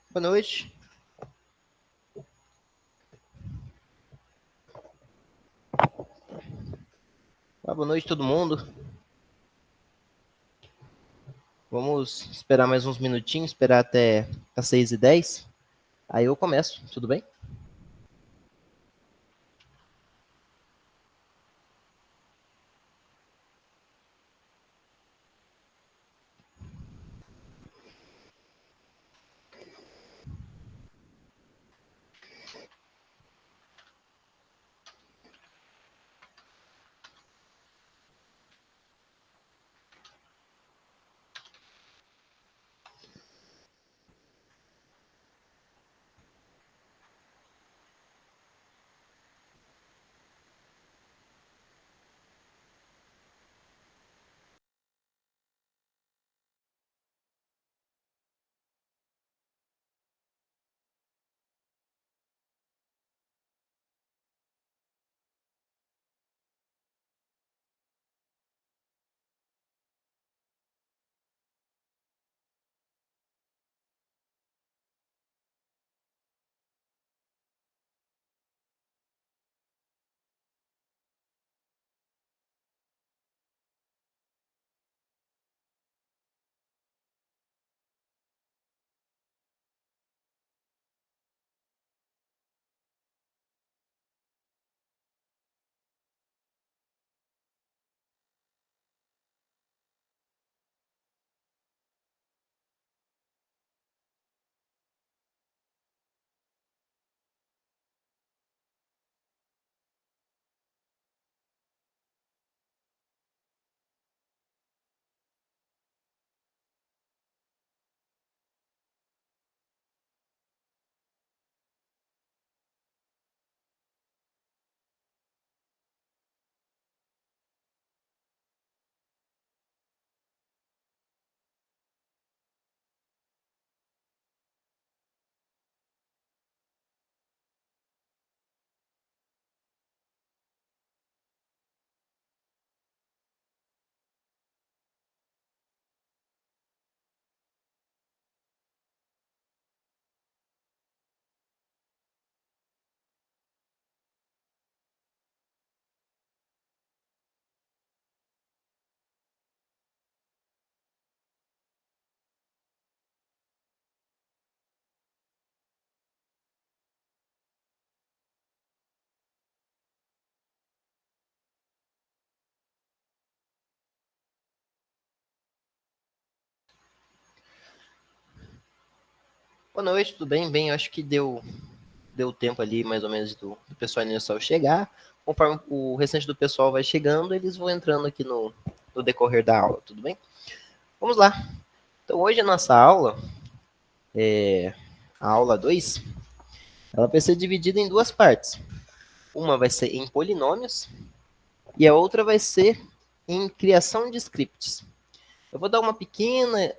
Boa noite. Boa noite, todo mundo. Vamos esperar mais uns minutinhos, esperar até as 6h10. Aí eu começo, tudo bem? Boa noite, tudo bem? Bem, eu acho que deu tempo ali, mais ou menos, do pessoal inicial chegar. Conforme o restante do pessoal vai chegando, eles vão entrando aqui no decorrer da aula, tudo bem? Vamos lá. Então, hoje a nossa aula, a aula 2, ela vai ser dividida em duas partes. Uma vai ser em polinômios e a outra vai ser em criação de scripts. Eu vou dar uma pequena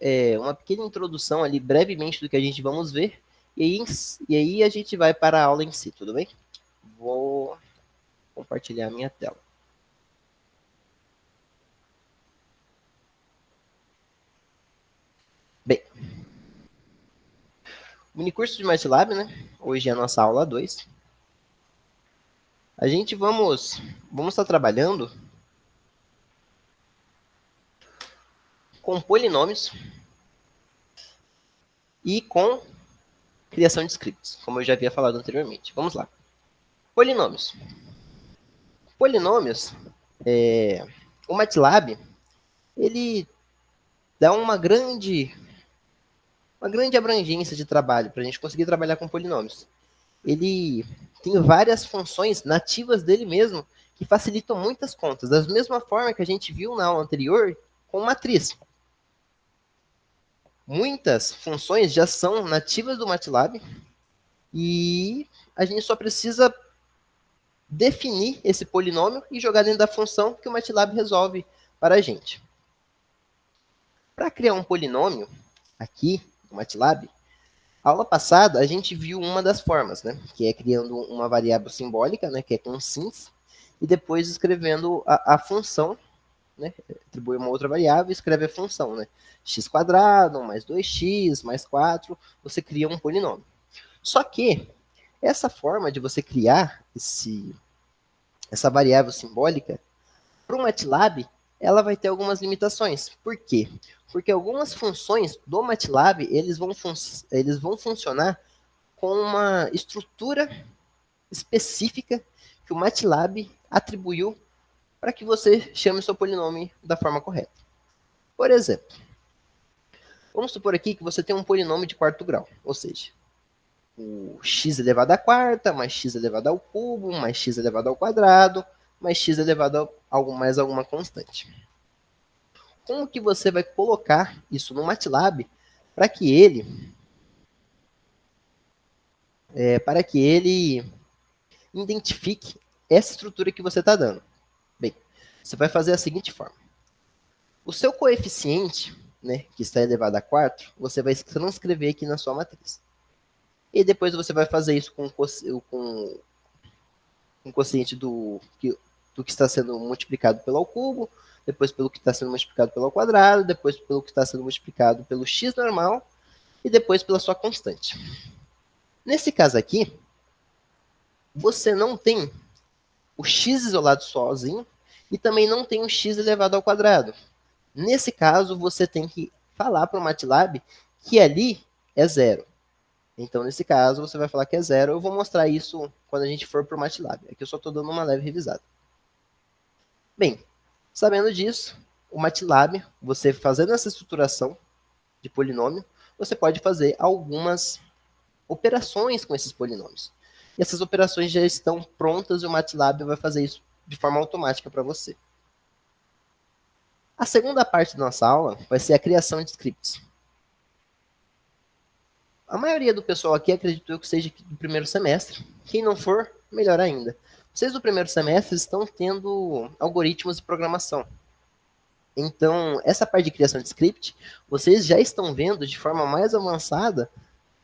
introdução ali, brevemente, do que a gente vamos ver, e aí a gente vai para a aula em si, tudo bem? Vou compartilhar a minha tela. Bem, minicurso de MATLAB, né? Hoje é a nossa aula 2. A gente vamos estar trabalhando com polinômios e com criação de scripts, como eu já havia falado anteriormente. Vamos lá. Polinômios. Polinômios, o MATLAB, ele dá uma grande abrangência de trabalho para a gente conseguir trabalhar com polinômios. Ele tem várias funções nativas dele mesmo que facilitam muitas contas, da mesma forma que a gente viu na aula anterior com matriz. Muitas funções já são nativas do MATLAB e a gente só precisa definir esse polinômio e jogar dentro da função que o MATLAB resolve para a gente. Para criar um polinômio aqui no MATLAB, a aula passada a gente viu uma das formas, né? Que é criando uma variável simbólica, né? Que é com sims, e depois escrevendo a função né? Atribui uma outra variável e escreve a função, né? x² mais 2x mais 4, você cria um polinômio. Só que essa forma de você criar essa variável simbólica, para o MATLAB, ela vai ter algumas limitações. Por quê? Porque algumas funções do MATLAB, eles vão funcionar com uma estrutura específica que o MATLAB atribuiu para que você chame o seu polinômio da forma correta. Por exemplo, vamos supor aqui que você tem um polinômio de quarto grau, ou seja, o x elevado à quarta, mais x elevado ao cubo, mais x elevado ao quadrado, mais x elevado a mais alguma constante. Como que você vai colocar isso no MATLAB para que ele identifique essa estrutura que você está dando? Bem, você vai fazer a seguinte forma. O seu coeficiente, né, que está elevado a 4, você vai transcrever aqui na sua matriz. E depois você vai fazer isso com o quociente do que está sendo multiplicado pelo ao cubo, depois pelo que está sendo multiplicado pelo ao quadrado, depois pelo que está sendo multiplicado pelo x normal, e depois pela sua constante. Nesse caso aqui, você não tem o x isolado sozinho e também não tem o x elevado ao quadrado. Nesse caso, você tem que falar para o MATLAB que ali é zero. Então, nesse caso, você vai falar que é zero. Eu vou mostrar isso quando a gente for para o MATLAB. Aqui eu só estou dando uma leve revisada. Bem, sabendo disso, o MATLAB, você fazendo essa estruturação de polinômio, você pode fazer algumas operações com esses polinômios. E essas operações já estão prontas e o MATLAB vai fazer isso de forma automática para você. A segunda parte da nossa aula vai ser a criação de scripts. A maioria do pessoal aqui acredito eu que seja do primeiro semestre. Quem não for, melhor ainda. Vocês do primeiro semestre estão tendo algoritmos de programação. Então, essa parte de criação de script, vocês já estão vendo de forma mais avançada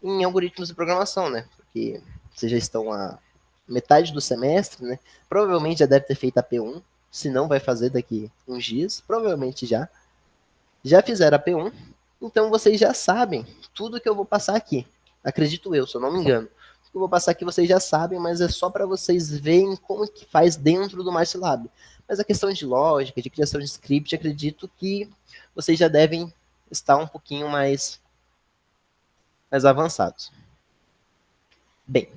em algoritmos de programação, né? Porque vocês já estão a metade do semestre, né? Provavelmente já deve ter feito a P1, se não vai fazer daqui uns dias, provavelmente já. Já fizeram a P1, então vocês já sabem tudo que eu vou passar aqui. Acredito eu, se eu não me engano. O que eu vou passar aqui vocês já sabem, mas é só para vocês verem como que faz dentro do MATLAB. Mas a questão de lógica, de criação de script, acredito que vocês já devem estar um pouquinho mais avançados. Bem,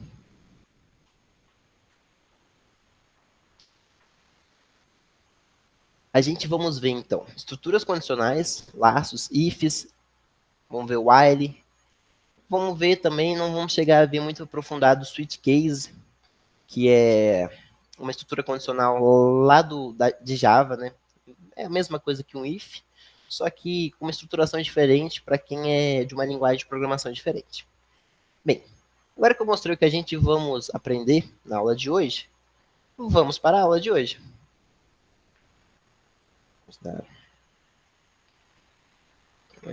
a gente vamos ver então estruturas condicionais, laços, ifs, vamos ver while, vamos ver também, não vamos chegar a ver muito aprofundado switch case, que é uma estrutura condicional lá de Java, né? É a mesma coisa que um if, só que com uma estruturação diferente para quem é de uma linguagem de programação diferente. Bem, agora que eu mostrei o que a gente vamos aprender na aula de hoje, vamos para a aula de hoje. Vamos dar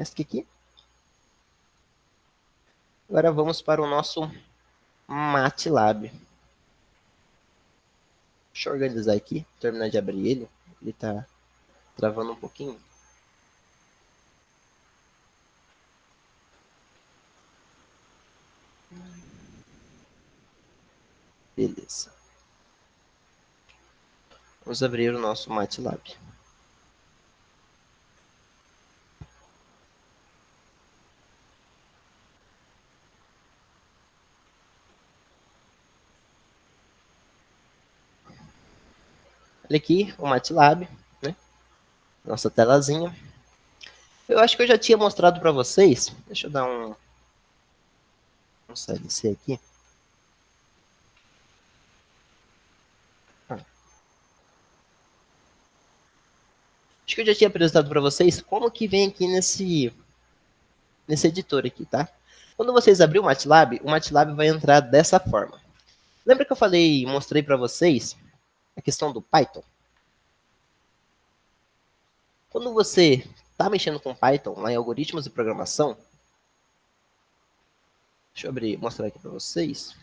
esse aqui. Agora vamos para o nosso MATLAB. Deixa eu organizar aqui, terminar de abrir ele. Ele está travando um pouquinho. Beleza. Vamos abrir o nosso MATLAB. Olha aqui o MATLAB, né? Nossa telazinha. Eu acho que eu já tinha mostrado para vocês. Deixa eu dar um CLC aqui. Acho que eu já tinha apresentado para vocês como que vem aqui nesse editor aqui, tá? Quando vocês abrirem o MATLAB vai entrar dessa forma. Lembra que eu falei, mostrei para vocês a questão do Python? Quando você está mexendo com Python, lá em algoritmos de programação, deixa eu abrir, mostrar aqui para vocês.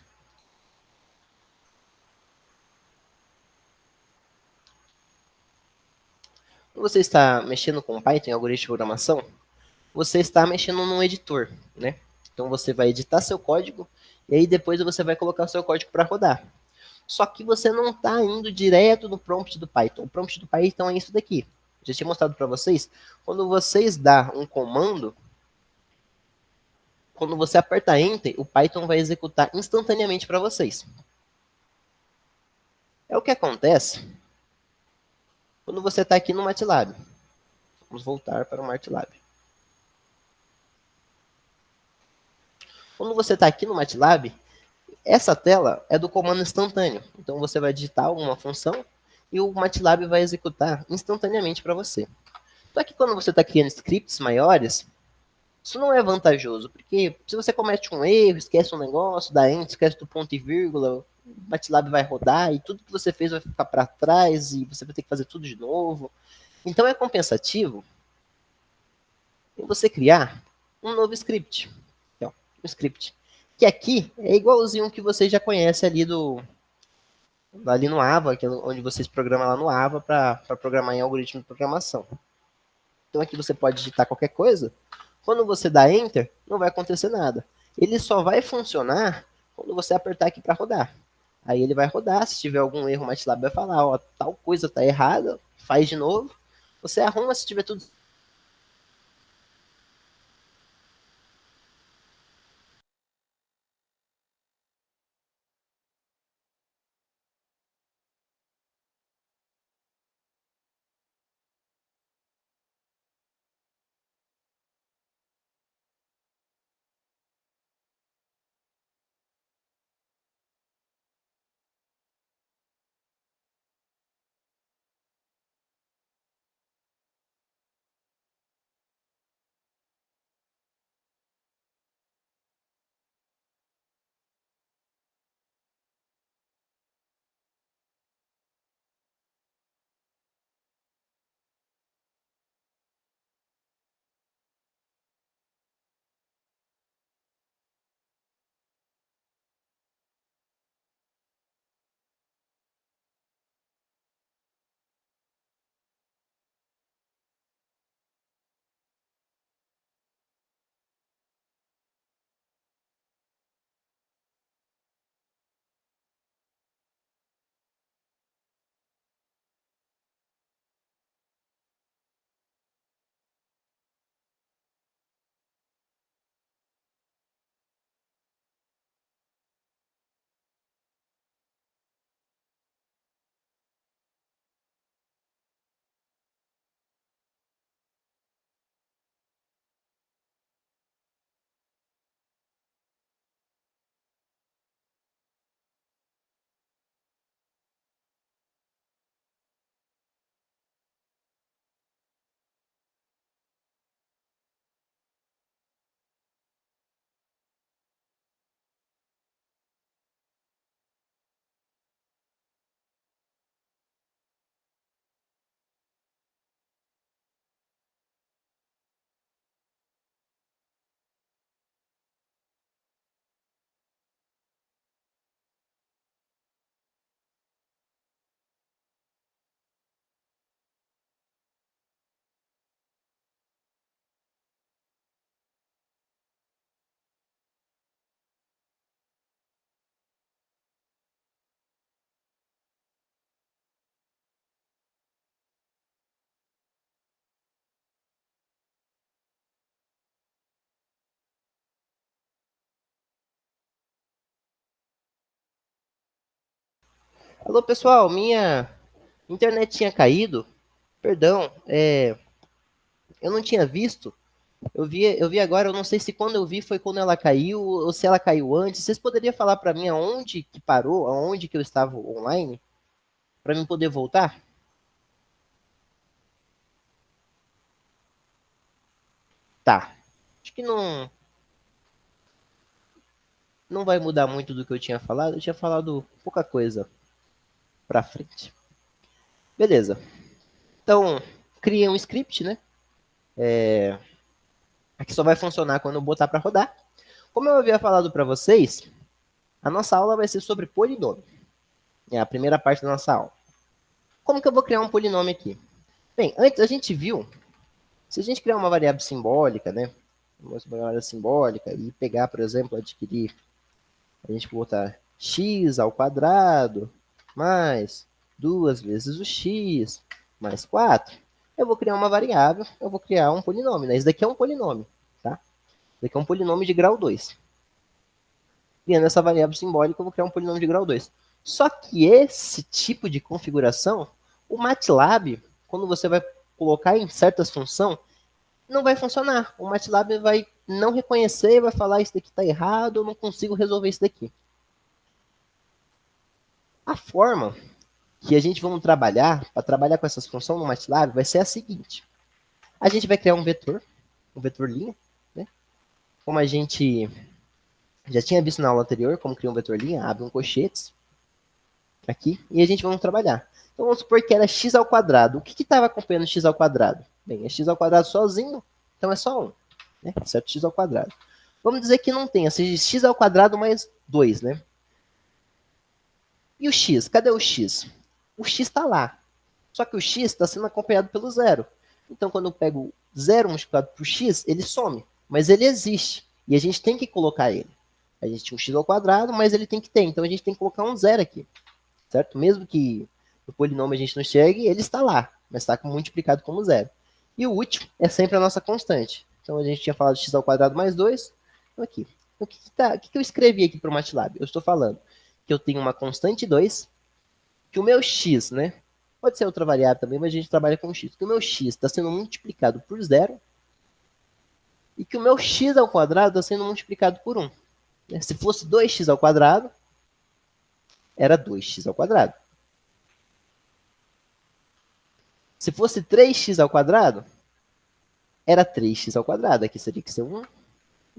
Quando você está mexendo com Python em algoritmo de programação, você está mexendo num editor, né? Então você vai editar seu código e aí depois você vai colocar o seu código para rodar. Só que você não está indo direto no prompt do Python. O prompt do Python é isso daqui. Eu já tinha mostrado para vocês. Quando vocês dão um comando, quando você aperta Enter, o Python vai executar instantaneamente para vocês. É o que acontece quando você está aqui no MATLAB. Vamos voltar para o MATLAB. Quando você está aqui no MATLAB, essa tela é do comando instantâneo. Então você vai digitar alguma função e o MATLAB vai executar instantaneamente para você. Só que quando você está criando scripts maiores, isso não é vantajoso, porque se você comete um erro, esquece um negócio, dá enter, esquece do ponto e vírgula, o MATLAB vai rodar e tudo que você fez vai ficar para trás e você vai ter que fazer tudo de novo. Então é compensativo em você criar um novo script. Então, um script. Que aqui é igualzinho que você já conhece ali no Ava, que é onde vocês programam lá no Ava para programar em algoritmo de programação. Então aqui você pode digitar qualquer coisa. Quando você dá Enter, não vai acontecer nada. Ele só vai funcionar quando você apertar aqui para rodar. Aí ele vai rodar, se tiver algum erro, o MATLAB vai falar, ó, tal coisa está errada, faz de novo. Você arruma se tiver tudo. Alô pessoal, minha internet tinha caído. Perdão, eu não tinha visto. Eu vi agora, eu não sei se quando eu vi foi quando ela caiu ou se ela caiu antes. Vocês poderiam falar para mim aonde que parou, aonde que eu estava online, para mim poder voltar? Tá. Acho que não vai mudar muito do que eu tinha falado. Eu tinha falado pouca coisa para frente. Beleza. Então, criei um script, né? Aqui só vai funcionar quando eu botar para rodar. Como eu havia falado para vocês, a nossa aula vai ser sobre polinômio. É a primeira parte da nossa aula. Como que eu vou criar um polinômio aqui? Bem, antes a gente viu, se a gente criar uma variável simbólica, né? Uma variável simbólica e pegar, por exemplo, adquirir, a gente botar x ao quadrado mais 2 vezes o x mais 4, eu vou criar uma variável, eu vou criar um polinômio, né? Isso daqui é um polinômio, tá? Isso daqui é um polinômio de grau 2. Criando essa variável simbólica, eu vou criar um polinômio de grau 2. Só que esse tipo de configuração, o MATLAB, quando você vai colocar em certas funções, não vai funcionar. O MATLAB vai não reconhecer, vai falar isso daqui está errado, eu não consigo resolver isso daqui. A forma que a gente vamos trabalhar, para trabalhar com essas funções no MATLAB, vai ser a seguinte. A gente vai criar um vetor linha, né? Como a gente já tinha visto na aula anterior, como criar um vetor linha, abre um colchetes aqui, e a gente vamos trabalhar. Então vamos supor que era x ao quadrado. O que estava acompanhando x ao quadrado? Bem, é x ao quadrado sozinho, então é só 1. Né? Certo? X ao quadrado. Vamos dizer que não tem, seja x ao quadrado mais 2, né? E o x? Cadê o x? O x está lá. Só que o x está sendo acompanhado pelo zero. Então, quando eu pego 0 multiplicado por x, ele some. Mas ele existe. E a gente tem que colocar ele. A gente tinha um x ao quadrado, mas ele tem que ter. Então, a gente tem que colocar um zero aqui. Certo? Mesmo que o polinômio a gente não chegue, ele está lá. Mas está multiplicado como zero. E o último é sempre a nossa constante. Então, a gente tinha falado x ao quadrado mais 2. Então, aqui. O que eu escrevi aqui para o MATLAB? Eu estou falando que eu tenho uma constante 2, que o meu x, né? Pode ser outra variável também, mas a gente trabalha com x. Que o meu x está sendo multiplicado por zero e que o meu x ao quadrado está sendo multiplicado por 1. Se fosse 2x ao quadrado, era 2x ao quadrado. Se fosse 3x ao quadrado, era 3x ao quadrado. Aqui seria que ser 1,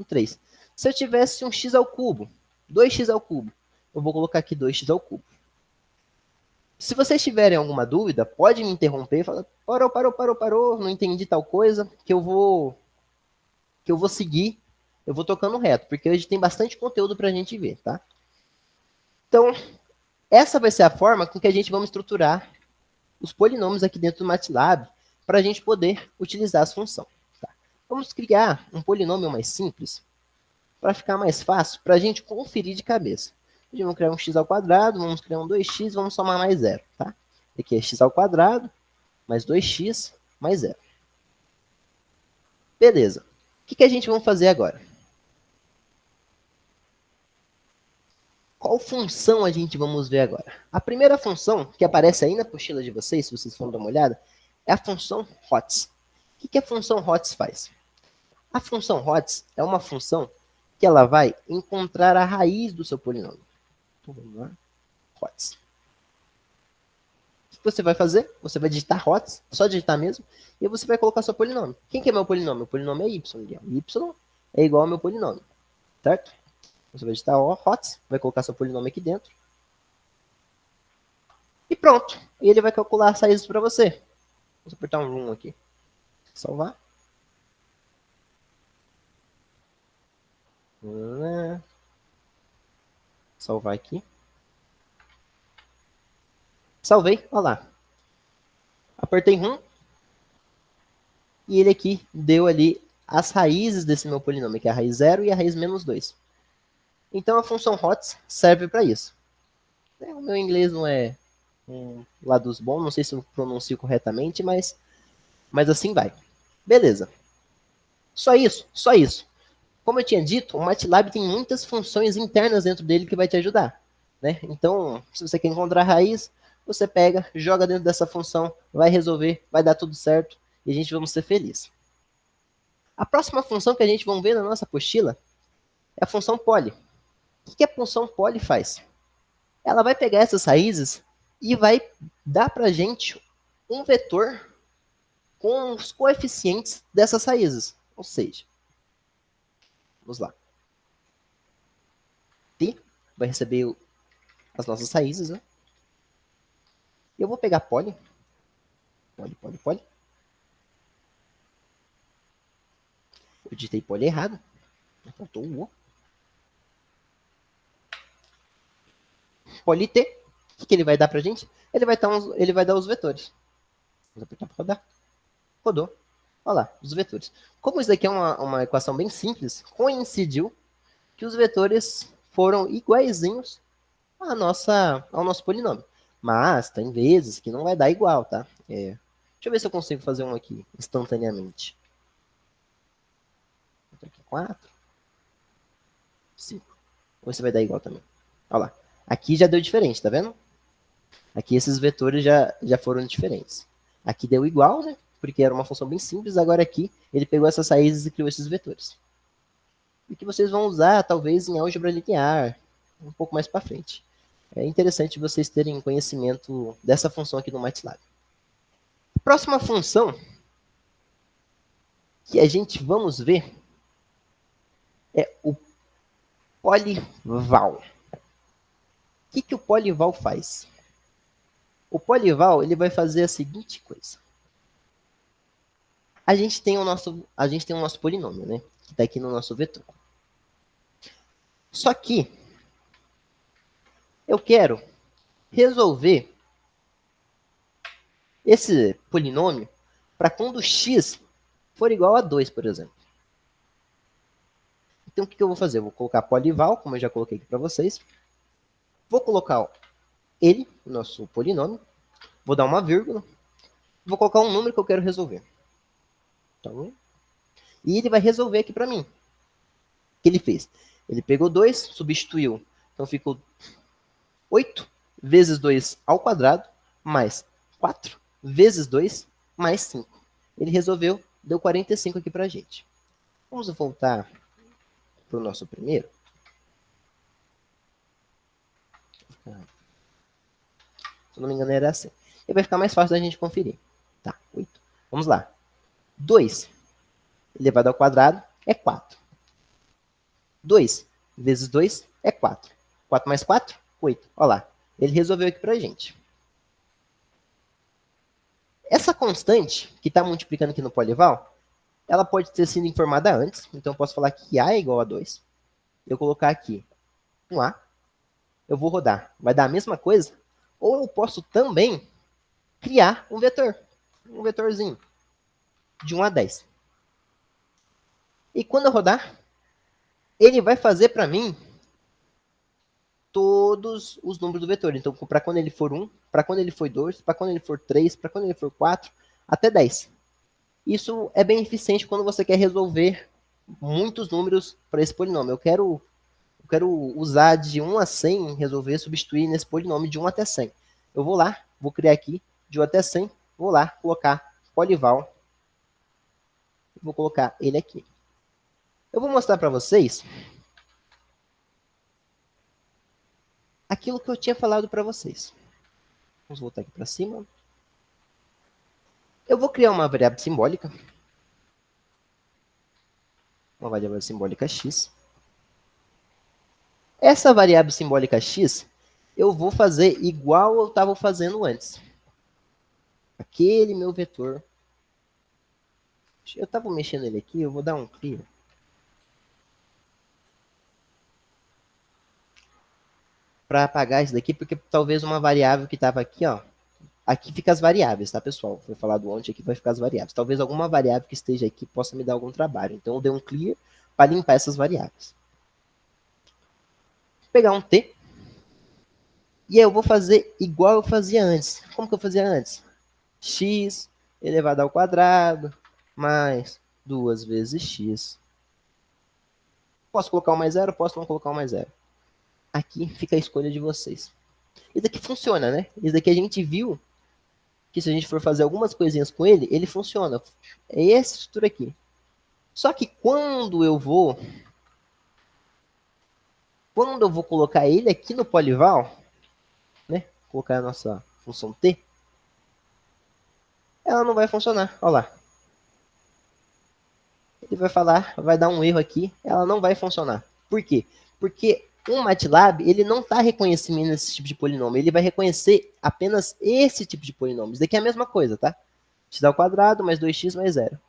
3. Se eu tivesse um x ao cubo, 2x ao cubo, eu vou colocar aqui 2x ao cubo. Se vocês tiverem alguma dúvida, pode me interromper e falar, parou, não entendi tal coisa, que eu vou seguir, eu vou tocando reto, porque hoje tem bastante conteúdo para a gente ver, tá? Então, essa vai ser a forma com que a gente vamos estruturar os polinômios aqui dentro do MATLAB para a gente poder utilizar as funções. Tá? Vamos criar um polinômio mais simples para ficar mais fácil para a gente conferir de cabeça. Vamos criar um x ao quadrado, vamos criar um 2x, vamos somar mais zero, tá? Aqui é x ao quadrado mais 2x mais zero. Beleza. O que a gente vai fazer agora? Qual função a gente vamos ver agora? A primeira função que aparece aí na apostila de vocês, se vocês forem dar uma olhada, é a função HOTS. O que a função HOTS faz? A função HOTS é uma função que ela vai encontrar a raiz do seu polinômio. Então, vamos lá. HOTS. O que você vai fazer? Você vai digitar HOTS, só digitar mesmo, e você vai colocar seu polinômio. Quem que é meu polinômio? O polinômio é y. Y é igual ao meu polinômio, certo? Você vai digitar HOTS, vai colocar seu polinômio aqui dentro. E pronto. E ele vai calcular as saídas para você. Vou apertar um room aqui. Salvar. Salvar aqui. Salvei. Olha lá. Apertei room. E ele aqui deu ali as raízes desse meu polinômio, que é a raiz 0 e a raiz menos 2. Então a função HOTS serve para isso. O meu inglês não é lá dos bons, não sei se eu pronuncio corretamente, mas assim vai. Beleza. Só isso, só isso. Como eu tinha dito, o MATLAB tem muitas funções internas dentro dele que vai te ajudar. Né? Então, se você quer encontrar a raiz, você pega, joga dentro dessa função, vai resolver, vai dar tudo certo e a gente vamos ser felizes. A próxima função que a gente vai ver na nossa apostila é a função poly. O que a função poly faz? Ela vai pegar essas raízes e vai dar para a gente um vetor com os coeficientes dessas raízes. Ou seja, vamos lá. T vai receber as nossas raízes, né? Eu vou pegar poly. Poly. Eu digitei poly errado. Faltou um O. Poly T. O que ele vai dar pra gente? Ele vai dar os vetores. Vamos apertar para rodar. Rodou. Olha lá, os vetores. Como isso daqui é uma equação bem simples, coincidiu que os vetores foram iguaizinhos ao nosso polinômio. Mas tem vezes que não vai dar igual, tá? Deixa eu ver se eu consigo fazer um aqui instantaneamente. Aqui 4, 5. Ou você vai dar igual também. Olha lá. Aqui já deu diferente, tá vendo? Aqui esses vetores já foram diferentes. Aqui deu igual, né? Porque era uma função bem simples. Agora aqui ele pegou essas raízes e criou esses vetores. E que vocês vão usar talvez em álgebra linear, um pouco mais para frente. É interessante vocês terem conhecimento dessa função aqui no MATLAB. Próxima função que a gente vamos ver é o polival. O que o polival faz? O polival ele vai fazer a seguinte coisa. A gente tem o nosso polinômio, né? Que está aqui no nosso vetor. Só que eu quero resolver esse polinômio para quando x for igual a 2, por exemplo. Então, o que eu vou fazer? Eu vou colocar polival, como eu já coloquei aqui para vocês. Vou colocar ele, o nosso polinômio. Vou dar uma vírgula. Vou colocar um número que eu quero resolver. Então, e ele vai resolver aqui para mim. O que ele fez? Ele pegou 2, substituiu. Então, ficou 8 vezes 2 ao quadrado, mais 4 vezes 2, mais 5. Ele resolveu, deu 45 aqui para a gente. Vamos voltar para o nosso primeiro. Se não me engano, era assim. E vai ficar mais fácil da gente conferir. Tá, 8. Vamos lá. 2 elevado ao quadrado é 4. 2 vezes 2 é 4. 4 mais 4, 8. Olha lá. Ele resolveu aqui pra gente. Essa constante, que está multiplicando aqui no polival, ela pode ter sido informada antes. Então, eu posso falar que A é igual a 2. Eu colocar aqui um A. Eu vou rodar. Vai dar a mesma coisa. Ou eu posso também criar um vetor. Um vetorzinho. De 1 a 10. E quando eu rodar, ele vai fazer para mim todos os números do vetor. Então, para quando ele for 1, para quando ele for 2, para quando ele for 3, para quando ele for 4, até 10. Isso é bem eficiente quando você quer resolver muitos números para esse polinômio. Eu quero usar de 1 a 100, resolver, substituir nesse polinômio de 1 até 100. Eu vou lá, vou criar aqui de 1 até 100, vou lá colocar polival. Vou colocar ele aqui. Eu vou mostrar para vocês aquilo que eu tinha falado para vocês. Vamos voltar aqui para cima. Eu vou criar uma variável simbólica. Uma variável simbólica x. Essa variável simbólica x, eu vou fazer igual eu estava fazendo antes. Aquele meu vetor. Eu estava mexendo ele aqui, eu vou dar um clear. Para apagar isso daqui, porque talvez uma variável que estava aqui, ó. Aqui fica as variáveis, tá, pessoal? Foi falado ontem, aqui vai ficar as variáveis. Talvez alguma variável que esteja aqui possa me dar algum trabalho. Então, eu dei um clear para limpar essas variáveis. Vou pegar um t. E aí eu vou fazer igual eu fazia antes. Como que eu fazia antes? X elevado ao quadrado mais 2 vezes x. Posso colocar um mais zero? Posso não colocar um mais zero. Aqui fica a escolha de vocês. Isso daqui funciona, né? Isso daqui a gente viu que se a gente for fazer algumas coisinhas com ele, ele funciona. É essa estrutura aqui. Só que quando eu vou colocar ele aqui no polival, né? Colocar a nossa função t, ela não vai funcionar. Olha lá. Ele vai falar, vai dar um erro aqui, ela não vai funcionar. Por quê? Porque o MATLAB, ele não está reconhecendo esse tipo de polinômio, ele vai reconhecer apenas esse tipo de polinômio. Isso daqui é a mesma coisa, tá? X ao quadrado mais 2x mais 0.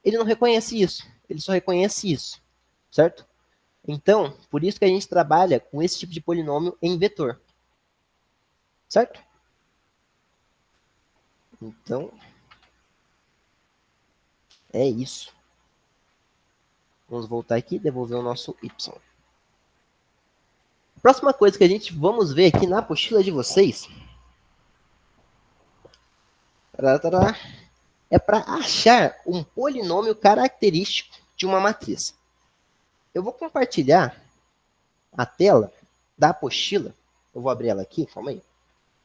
Ele não reconhece isso, ele só reconhece isso, certo? Então, por isso que a gente trabalha com esse tipo de polinômio em vetor, certo? Então, É isso. Vamos voltar aqui e devolver o nosso y. Próxima coisa que a gente vamos ver aqui na apostila de vocês é para achar um polinômio característico de uma matriz. Eu vou compartilhar a tela da apostila. Eu vou abrir ela aqui, calma aí.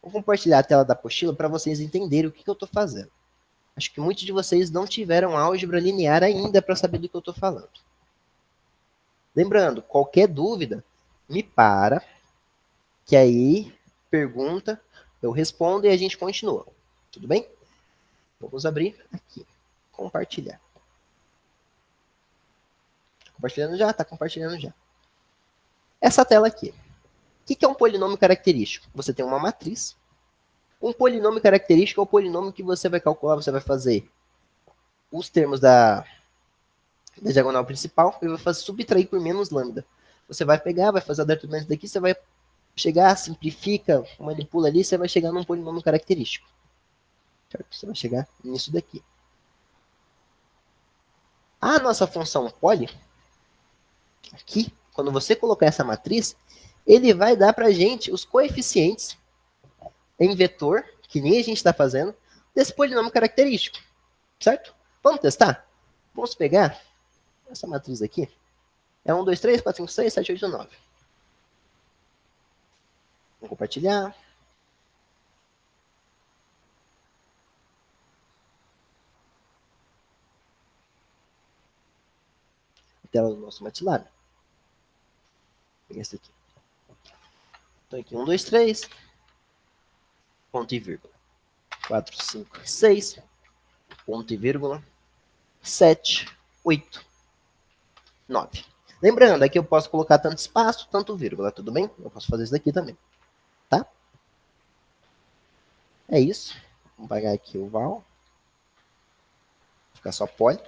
Vou compartilhar a tela da apostila para vocês entenderem o que eu estou fazendo. Acho que muitos de vocês não tiveram álgebra linear ainda para saber do que eu estou falando. Lembrando, qualquer dúvida, me para, que aí pergunta, eu respondo e a gente continua. Tudo bem? Vamos abrir aqui. Compartilhar. Compartilhando já? Está compartilhando já. Essa tela aqui. O que é um polinômio característico? Você tem uma matriz. Um polinômio característico é o polinômio que você vai calcular, você vai fazer os termos da diagonal principal e vai fazer subtrair por menos lambda. Você vai pegar, vai fazer o determinante daqui, você vai chegar, simplifica, manipula ali, você vai chegar num polinômio característico. Certo? Você vai chegar nisso daqui. A nossa função poli, aqui, quando você colocar essa matriz, ele vai dar para a gente os coeficientes em vetor, que nem a gente está fazendo, desse polinômio característico. Certo? Vamos testar? Vamos pegar essa matriz aqui. É 1, 2, 3, 4, 5, 6, 7, 8, 9. Vou compartilhar. A tela do nosso MATLAB. Vou pegar esse aqui. Então aqui 1, 2, 3. Ponto e vírgula. 4, 5, 6. Ponto e vírgula. 7, 8, 9. Lembrando, aqui eu posso colocar tanto espaço, tanto vírgula, tudo bem? Eu posso fazer isso daqui também, tá? É isso. Vamos pagar aqui o val. Ficar só poli.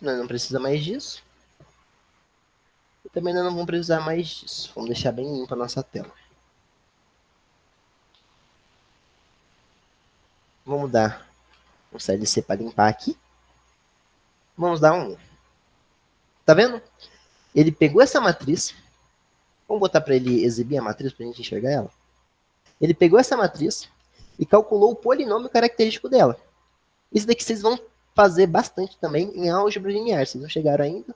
Nós não precisa mais disso. E também nós não vamos precisar mais disso. Vamos deixar bem limpa a nossa tela. Vamos dar um CLC para limpar aqui. Vamos dar um 1. Tá vendo? Ele pegou essa matriz. Vamos botar para ele exibir a matriz para a gente enxergar ela. Ele pegou essa matriz e calculou o polinômio característico dela. Isso daqui vocês vão fazer bastante também em álgebra linear. Vocês não chegaram ainda?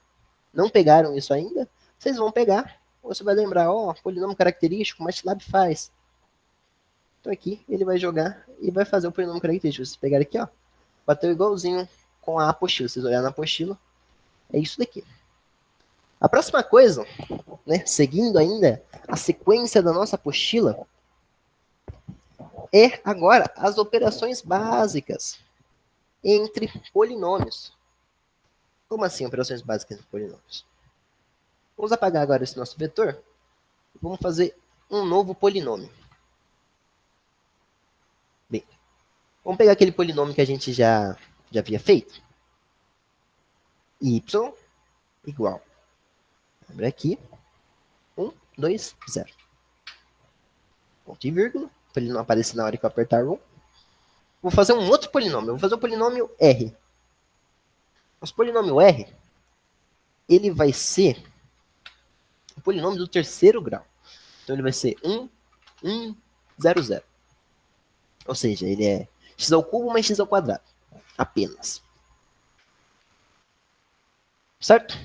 Não pegaram isso ainda? Vocês vão pegar. Você vai lembrar, ó, polinômio característico, o MATLAB faz. Então aqui ele vai jogar e vai fazer o polinômio característico. Vocês pegarem aqui, ó, bateu igualzinho com a apostila. Vocês olharem na apostila, é isso daqui. A próxima coisa, né, seguindo ainda a sequência da nossa apostila, é agora as operações básicas entre polinômios. Como assim operações básicas entre polinômios? Vamos apagar agora esse nosso vetor. Vamos fazer um novo polinômio. Bem, vamos pegar aquele polinômio que a gente já havia feito. Y igual. Abre aqui. 1, 2, 0. Ponto e vírgula. Para ele não aparecer na hora que eu apertar Room. Vou fazer um outro polinômio. Vou fazer o polinômio R. Nosso polinômio R, ele vai ser o polinômio do terceiro grau. Então ele vai ser 1, 1, 0, 0. Ou seja, ele é x ao cubo mais x ao quadrado. Apenas. Certo?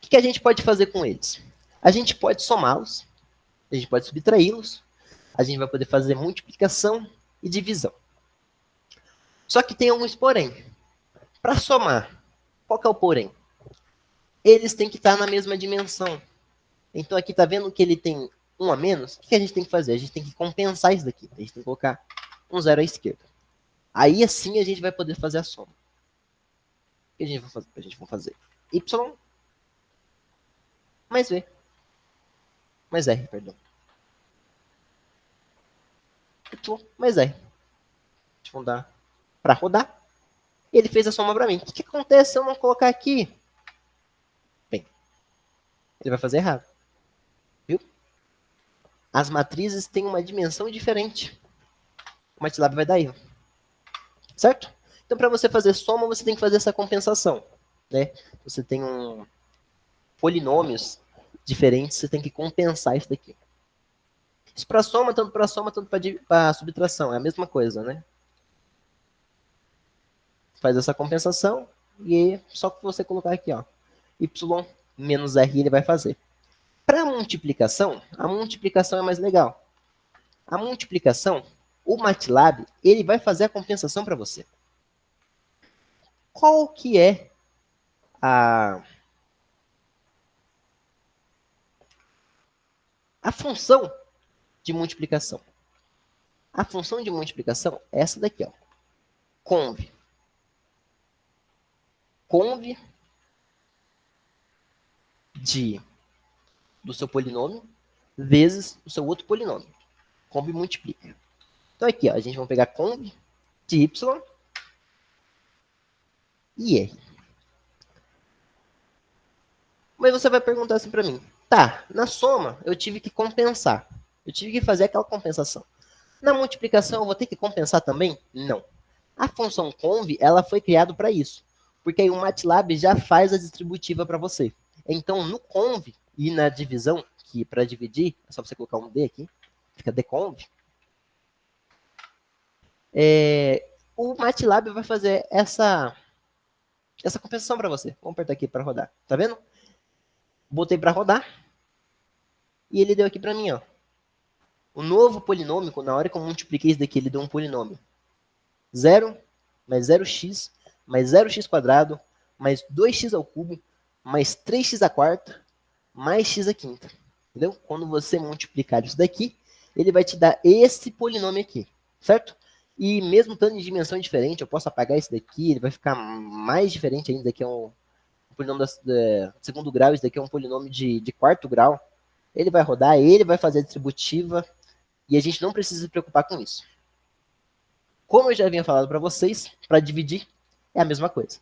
O que a gente pode fazer com eles? A gente pode somá-los. A gente pode subtraí-los. A gente vai poder fazer multiplicação e divisão. Só que tem alguns porém. Para somar, qual que é o porém? Eles têm que estar na mesma dimensão. Então aqui tá vendo que ele tem 1 a menos? O que a gente tem que fazer? A gente tem que compensar isso daqui. A gente tem que colocar um 0 à esquerda. Aí assim a gente vai poder fazer a soma. O que a gente vai fazer? A gente vai fazer y mais v mais r, perdão. Y mais r. Vamos dar para rodar. Ele fez a soma para mim. O que acontece se eu não colocar aqui? Bem, ele vai fazer errado. Viu? As matrizes têm uma dimensão diferente. o MATLAB vai dar erro. Certo? Então, para você fazer soma, você tem que fazer essa compensação. Né? Você tem polinômios diferentes, você tem que compensar isso daqui. Isso para soma, tanto para subtração. É a mesma coisa, né? Faz essa compensação e só que você colocar aqui, ó, y menos r ele vai fazer. Para multiplicação, a multiplicação é mais legal. A multiplicação, o MATLAB, ele vai fazer a compensação para você. Qual que é a função de multiplicação? A função de multiplicação é essa daqui, ó. Conv. Conv do seu polinômio vezes o seu outro polinômio. Conv multiplica. Então aqui, ó, a gente vai pegar conv de y e r. Mas você vai perguntar assim para mim, tá, na soma eu tive que compensar. Eu tive que fazer aquela compensação. Na multiplicação eu vou ter que compensar também? Não. A função conv, ela foi criada para isso. Porque aí o MATLAB já faz a distributiva para você. Então, no conv e na divisão, que para dividir, é só você colocar um D aqui, fica dconv. O MATLAB vai fazer essa compensação para você. Vamos apertar aqui para rodar. Tá vendo? Botei para rodar. E ele deu aqui para mim, ó. O novo polinômio, na hora que eu multipliquei isso daqui, ele deu um polinômio. 0 mais 0x mais 0x quadrado mais 2x ao cubo mais 3x à quarta mais x à quinta. Entendeu? Quando você multiplicar isso daqui, ele vai te dar esse polinômio aqui. Certo? E mesmo estando em dimensão diferente, eu posso apagar esse daqui, ele vai ficar mais diferente ainda. Daqui é um polinômio de segundo grau, esse daqui é um polinômio de quarto grau. Ele vai rodar, ele vai fazer a distributiva, e a gente não precisa se preocupar com isso. Como eu já havia falado para vocês, para dividir é a mesma coisa.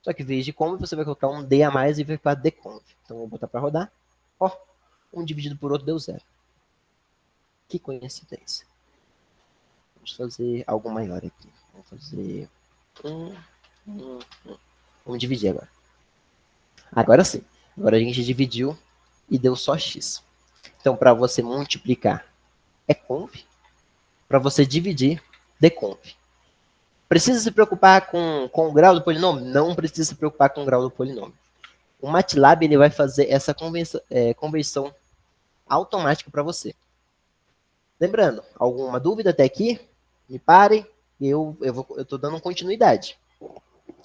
Só que em vez de conv, você vai colocar um D a mais e vai ficar dconv. Então, eu vou botar para rodar. Ó, um dividido por outro deu 0. Que coincidência. Vamos fazer algo maior aqui. Vamos fazer Vamos dividir agora. Agora sim. Agora a gente dividiu e deu só x. Então, para você multiplicar é conv. Para você dividir, dconv. Precisa se preocupar com o grau do polinômio? Não precisa se preocupar com o grau do polinômio. O MATLAB ele vai fazer essa conversão automática para você. Lembrando, alguma dúvida até aqui? Me parem, eu estou dando continuidade.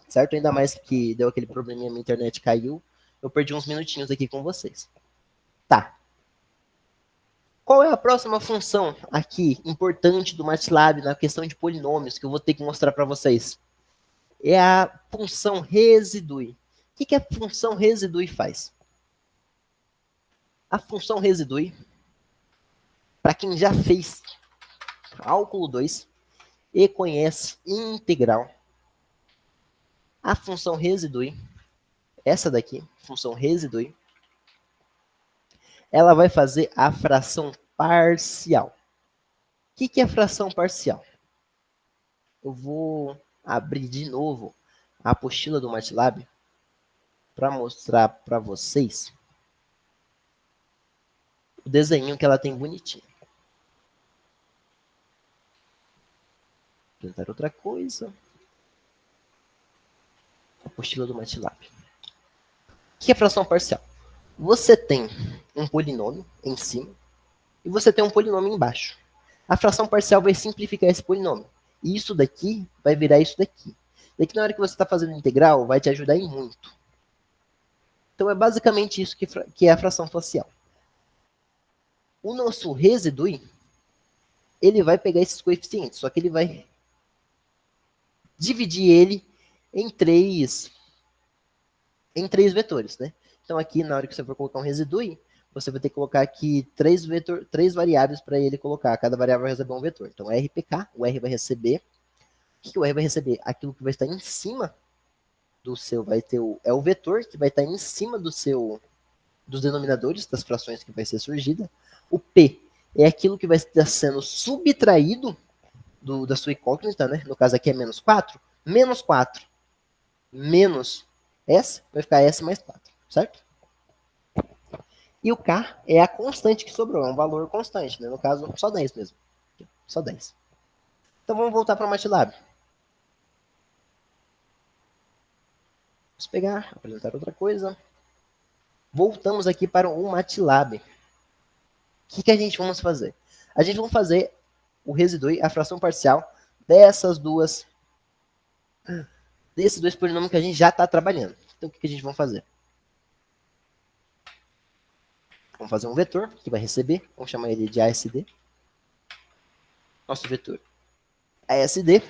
Certo? Ainda mais que deu aquele probleminha, minha internet caiu. Eu perdi uns minutinhos aqui com vocês. Tá. Qual é a próxima função aqui importante do MATLAB na questão de polinômios que eu vou ter que mostrar para vocês? É a função residui. O que a função residui faz? A função residui, para quem já fez cálculo 2 e conhece integral, a função residui, essa daqui, função residui, ela vai fazer a fração parcial. O que é fração parcial? Eu vou abrir de novo a apostila do MATLAB para mostrar para vocês o desenho que ela tem bonitinho. Vou tentar outra coisa. Apostila do MATLAB. O que é fração parcial? Você tem um polinômio em cima e você tem um polinômio embaixo. A fração parcial vai simplificar esse polinômio. E isso daqui vai virar isso daqui. Daqui na hora que você está fazendo integral, vai te ajudar em muito. Então é basicamente isso que é a fração parcial. O nosso residui, ele vai pegar esses coeficientes, só que ele vai dividir ele em três vetores, né? Então aqui, na hora que você for colocar um residui, você vai ter que colocar aqui três variáveis para ele colocar. Cada variável vai receber um vetor. Então, RPK, o R vai receber. O que o R vai receber? Aquilo que vai estar em cima do seu, vai ter é o vetor que vai estar em cima dos denominadores, das frações que vai ser surgida. O P é aquilo que vai estar sendo subtraído da sua incógnita, né? No caso aqui é menos 4. Menos 4 menos S vai ficar S mais 4, certo? E o K é a constante que sobrou, é um valor constante, né? No caso, só 10 mesmo. Só 10. Então vamos voltar para o MATLAB. Vamos pegar, apresentar outra coisa. Voltamos aqui para o MATLAB. O que a gente vamos fazer? A gente vai fazer o residui, a fração parcial desses dois polinômios que a gente já está trabalhando. Então o que a gente vai fazer? Vamos fazer um vetor que vai receber, vamos chamar ele de ASD. Nosso vetor ASD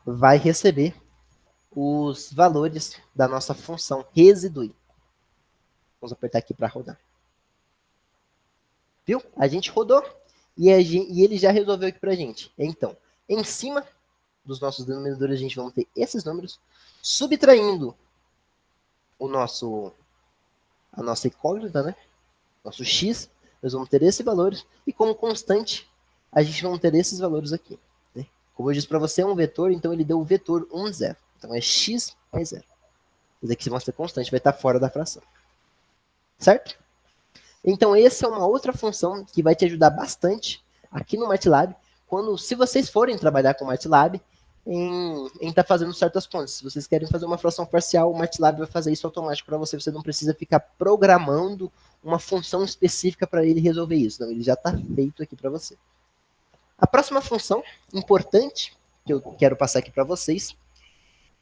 vai receber os valores da nossa função residui. Vamos apertar aqui para rodar. Viu? A gente rodou e ele já resolveu aqui para a gente. Então, em cima dos nossos denominadores, a gente vai ter esses números, subtraindo a nossa incógnita, né? Nosso x, nós vamos ter esses valores, e como constante, a gente vai ter esses valores aqui. Né? Como eu disse para você, é um vetor, então ele deu o vetor 1, 0. Então é x mais 0. Isso aqui vai ser constante, vai estar fora da fração. Certo? Então essa é uma outra função que vai te ajudar bastante aqui no MATLAB, se vocês forem trabalhar com o MATLAB, em estar fazendo certas contas. Se vocês querem fazer uma fração parcial, o MATLAB vai fazer isso automático para você. Você não precisa ficar programando uma função específica para ele resolver isso. Não, ele já está feito aqui para você. A próxima função importante que eu quero passar aqui para vocês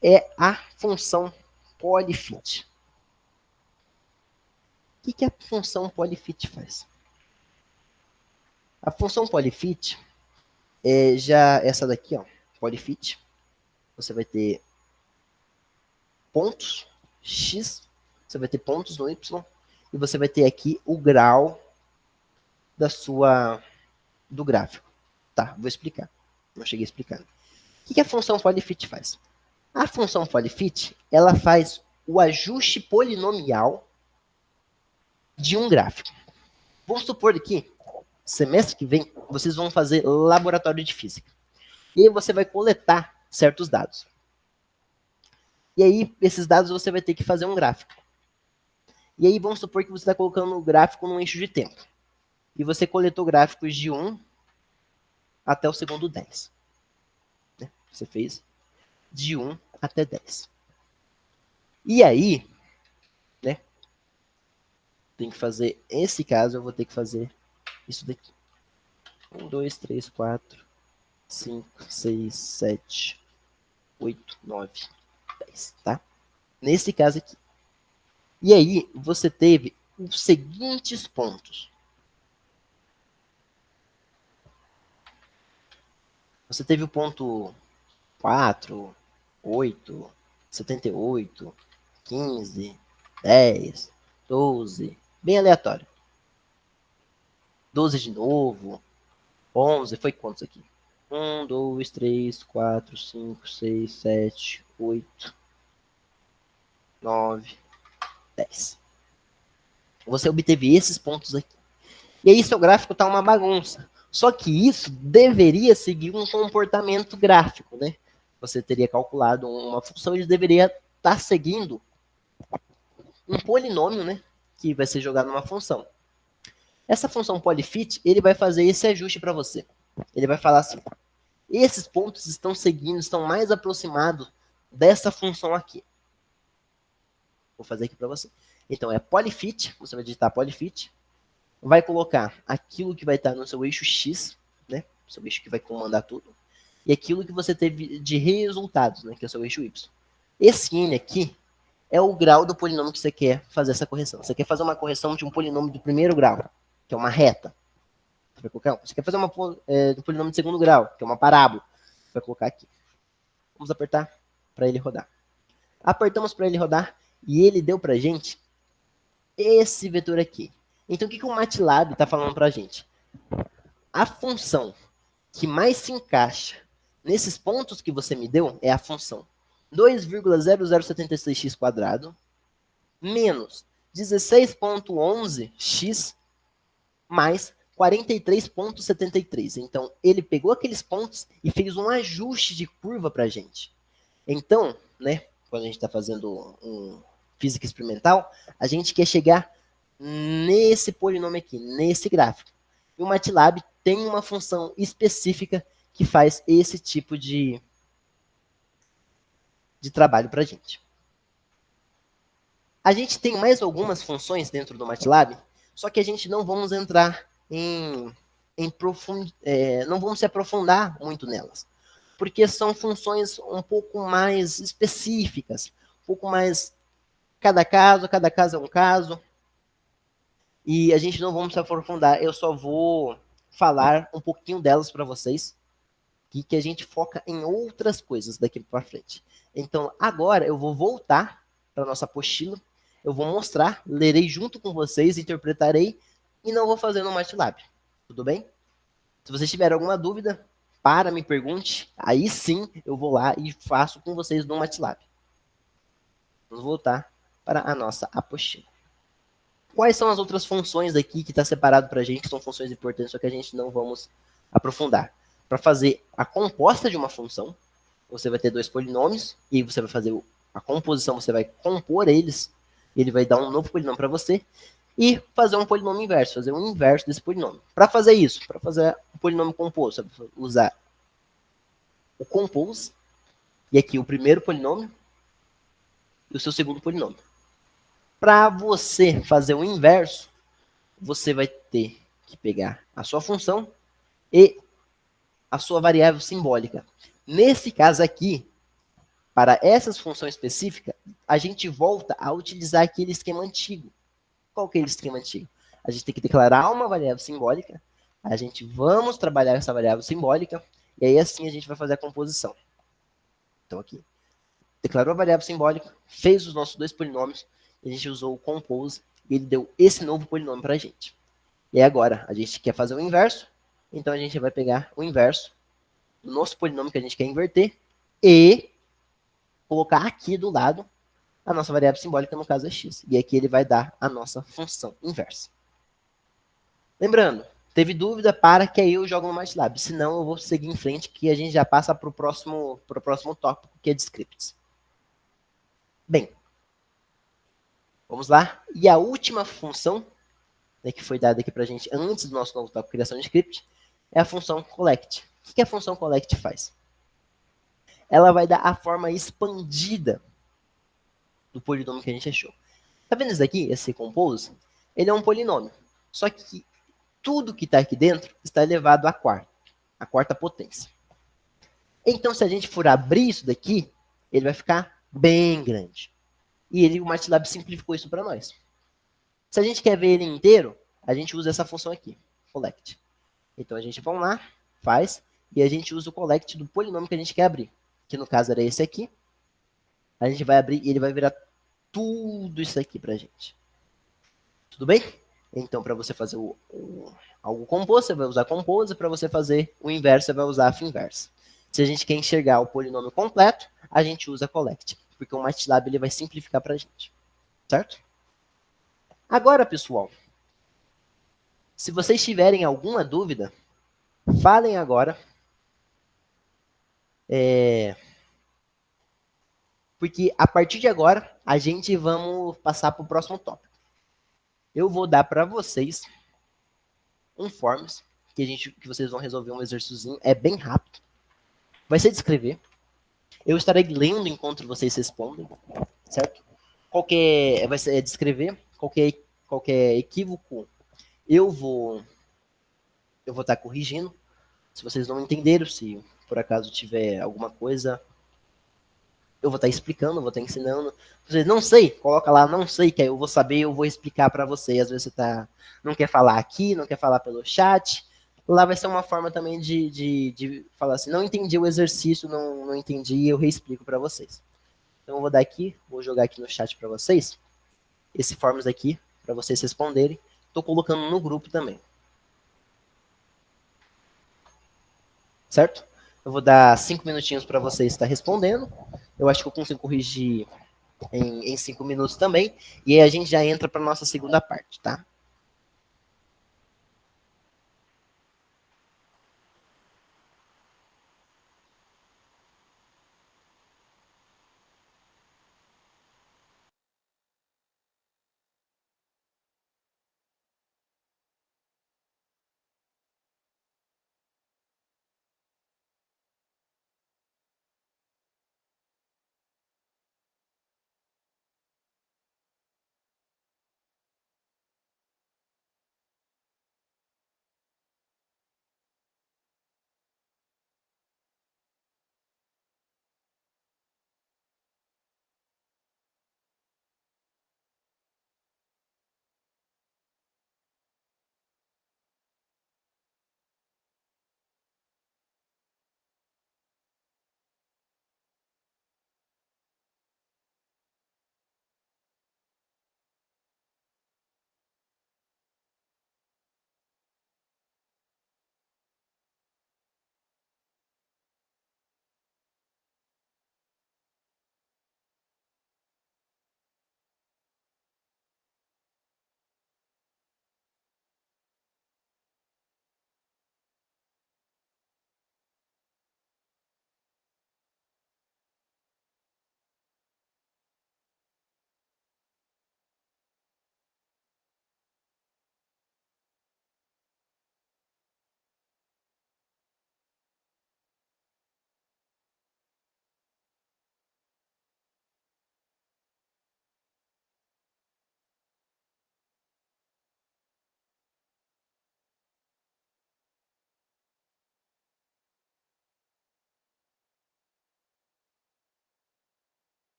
é a função polyfit. O que a função polyfit faz? A função polyfit é já essa daqui, ó, polyfit. Você vai ter pontos x, você vai ter pontos no y, e você vai ter aqui o grau do gráfico. Tá, vou explicar. Não cheguei explicando. O que a função polyfit faz? A função polyfit, ela faz o ajuste polinomial de um gráfico. Vamos supor aqui, semestre que vem, vocês vão fazer laboratório de física. E aí você vai coletar certos dados. E aí, esses dados você vai ter que fazer um gráfico. E aí, vamos supor que você está colocando o gráfico num eixo de tempo. E você coletou gráficos de 1 até o segundo 10. Né? Você fez de 1 até 10. E aí, né, tem que fazer, esse caso eu vou ter que fazer isso daqui. 1, 2, 3, 4, 5, 6, 7, 8, 9, 10, tá? Nesse caso aqui. E aí, você teve os seguintes pontos. Você teve o ponto 4, 8, 78, 15, 10, 12, bem aleatório. 12 de novo, 11, foi quantos aqui? 1, 2, 3, 4, 5, 6, 7, 8, 9, 10. Você obteve esses pontos aqui. E aí seu gráfico está uma bagunça. Só que isso deveria seguir um comportamento gráfico, né? Você teria calculado uma função e deveria estar seguindo um polinômio, né? Que vai ser jogado numa função. Essa função polyfit, ele vai fazer esse ajuste para você. Ele vai falar assim, esses pontos estão seguindo, estão mais aproximados dessa função aqui. Vou fazer aqui para você. Então, é polyfit, você vai digitar polyfit, vai colocar aquilo que vai estar no seu eixo X, né? Seu eixo que vai comandar tudo. E aquilo que você teve de resultados, né? Que é o seu eixo Y. Esse N aqui é o grau do polinômio que você quer fazer essa correção. Você quer fazer uma correção de um polinômio do primeiro grau, que é uma reta. Você vai colocar, você quer fazer um polinômio de segundo grau, que é uma parábola. Você vai colocar aqui. Vamos apertar para ele rodar. Apertamos para ele rodar e ele deu para a gente esse vetor aqui. Então, o que o MATLAB está falando para a gente? A função que mais se encaixa nesses pontos que você me deu é a função 2,0076x² menos 16,11x mais 43,73. Então, ele pegou aqueles pontos e fez um ajuste de curva para a gente. Então, né, quando a gente está fazendo física experimental, a gente quer chegar nesse polinômio aqui, nesse gráfico. E o MATLAB tem uma função específica que faz esse tipo de trabalho para a gente. A gente tem mais algumas funções dentro do MATLAB, só que a gente não vamos entrar não vamos se aprofundar muito nelas, porque são funções um pouco mais específicas, um pouco mais cada caso é um caso, e a gente não vamos se aprofundar. Eu só vou falar um pouquinho delas para vocês, que a gente foca em outras coisas daqui para frente. Então, agora eu vou voltar para nossa apostila, eu vou mostrar, lerei junto com vocês, interpretarei, e não vou fazer no MATLAB. Tudo bem? Se vocês tiverem alguma dúvida, me pergunte, aí sim eu vou lá e faço com vocês no MATLAB. Vamos voltar para a nossa apostila. Quais são as outras funções aqui que está separado para a gente, que são funções importantes, só que a gente não vamos aprofundar? Para fazer a composta de uma função, você vai ter dois polinômios, e você vai fazer a composição, você vai compor eles, ele vai dar um novo polinômio para você, e fazer um polinômio inverso, fazer um inverso desse polinômio. Para fazer isso, para fazer um polinômio composto, você vai usar o compose, e aqui o primeiro polinômio, e o seu segundo polinômio. Para você fazer o inverso, você vai ter que pegar a sua função e a sua variável simbólica. Nesse caso aqui, para essas funções específicas, a gente volta a utilizar aquele esquema antigo. Qual que é aquele esquema antigo? A gente tem que declarar uma variável simbólica, a gente vamos trabalhar essa variável simbólica, e aí assim a gente vai fazer a composição. Então aqui, declarou a variável simbólica, fez os nossos dois polinômios, a gente usou o compose, e ele deu esse novo polinômio para a gente. E agora, a gente quer fazer o inverso, então a gente vai pegar o inverso do nosso polinômio que a gente quer inverter, e colocar aqui do lado a nossa variável simbólica, no caso é x. E aqui ele vai dar a nossa função inversa. Lembrando, teve dúvida, que aí eu jogo no MATLAB. Senão eu vou seguir em frente, que a gente já passa para o próximo tópico, que é de scripts. Bem, vamos lá. E a última função, né, que foi dada aqui para a gente antes do nosso novo tópico, criação de script, é a função collect. O que a função collect faz? Ela vai dar a forma expandida do polinômio que a gente achou. Tá vendo isso daqui, esse compose? Ele é um polinômio. Só que tudo que está aqui dentro está elevado à quarta potência. Então, se a gente for abrir isso daqui, ele vai ficar bem grande. E o MATLAB simplificou isso para nós. Se a gente quer ver ele inteiro, a gente usa essa função aqui, collect. Então, a gente vai lá, faz, e a gente usa o collect do polinômio que a gente quer abrir. Que no caso era esse aqui. A gente vai abrir e ele vai virar tudo isso aqui pra gente. Tudo bem? Então, para você fazer algo composto, você vai usar compose. Para você fazer o inverso, você vai usar a inversa. Se a gente quer enxergar o polinômio completo, a gente usa collect. Porque o MATLAB ele vai simplificar para a gente. Certo? Agora, pessoal, se vocês tiverem alguma dúvida, falem agora. Porque a partir de agora, a gente vamos passar para o próximo tópico. Eu vou dar para vocês um forms que vocês vão resolver um exercíciozinho. É bem rápido. Vai ser de escrever. Eu estarei lendo enquanto vocês respondem, certo? Vai ser de escrever. Qualquer equívoco, eu vou estar corrigindo. Se vocês não entenderam, se por acaso tiver alguma coisa, eu vou estar explicando, vou estar ensinando. Vocês não sei, coloca lá, não sei, que aí eu vou saber, eu vou explicar para você. Às vezes você não quer falar aqui, não quer falar pelo chat. Lá vai ser uma forma também de falar assim, não entendi o exercício, não entendi, eu reexplico para vocês. Então eu vou dar aqui, vou jogar aqui no chat para vocês, esse forms aqui, para vocês responderem. Estou colocando no grupo também. Certo? Eu vou dar 5 minutinhos para vocês estar respondendo. Eu acho que eu consigo corrigir em 5 minutos também. E aí a gente já entra para nossa segunda parte, tá?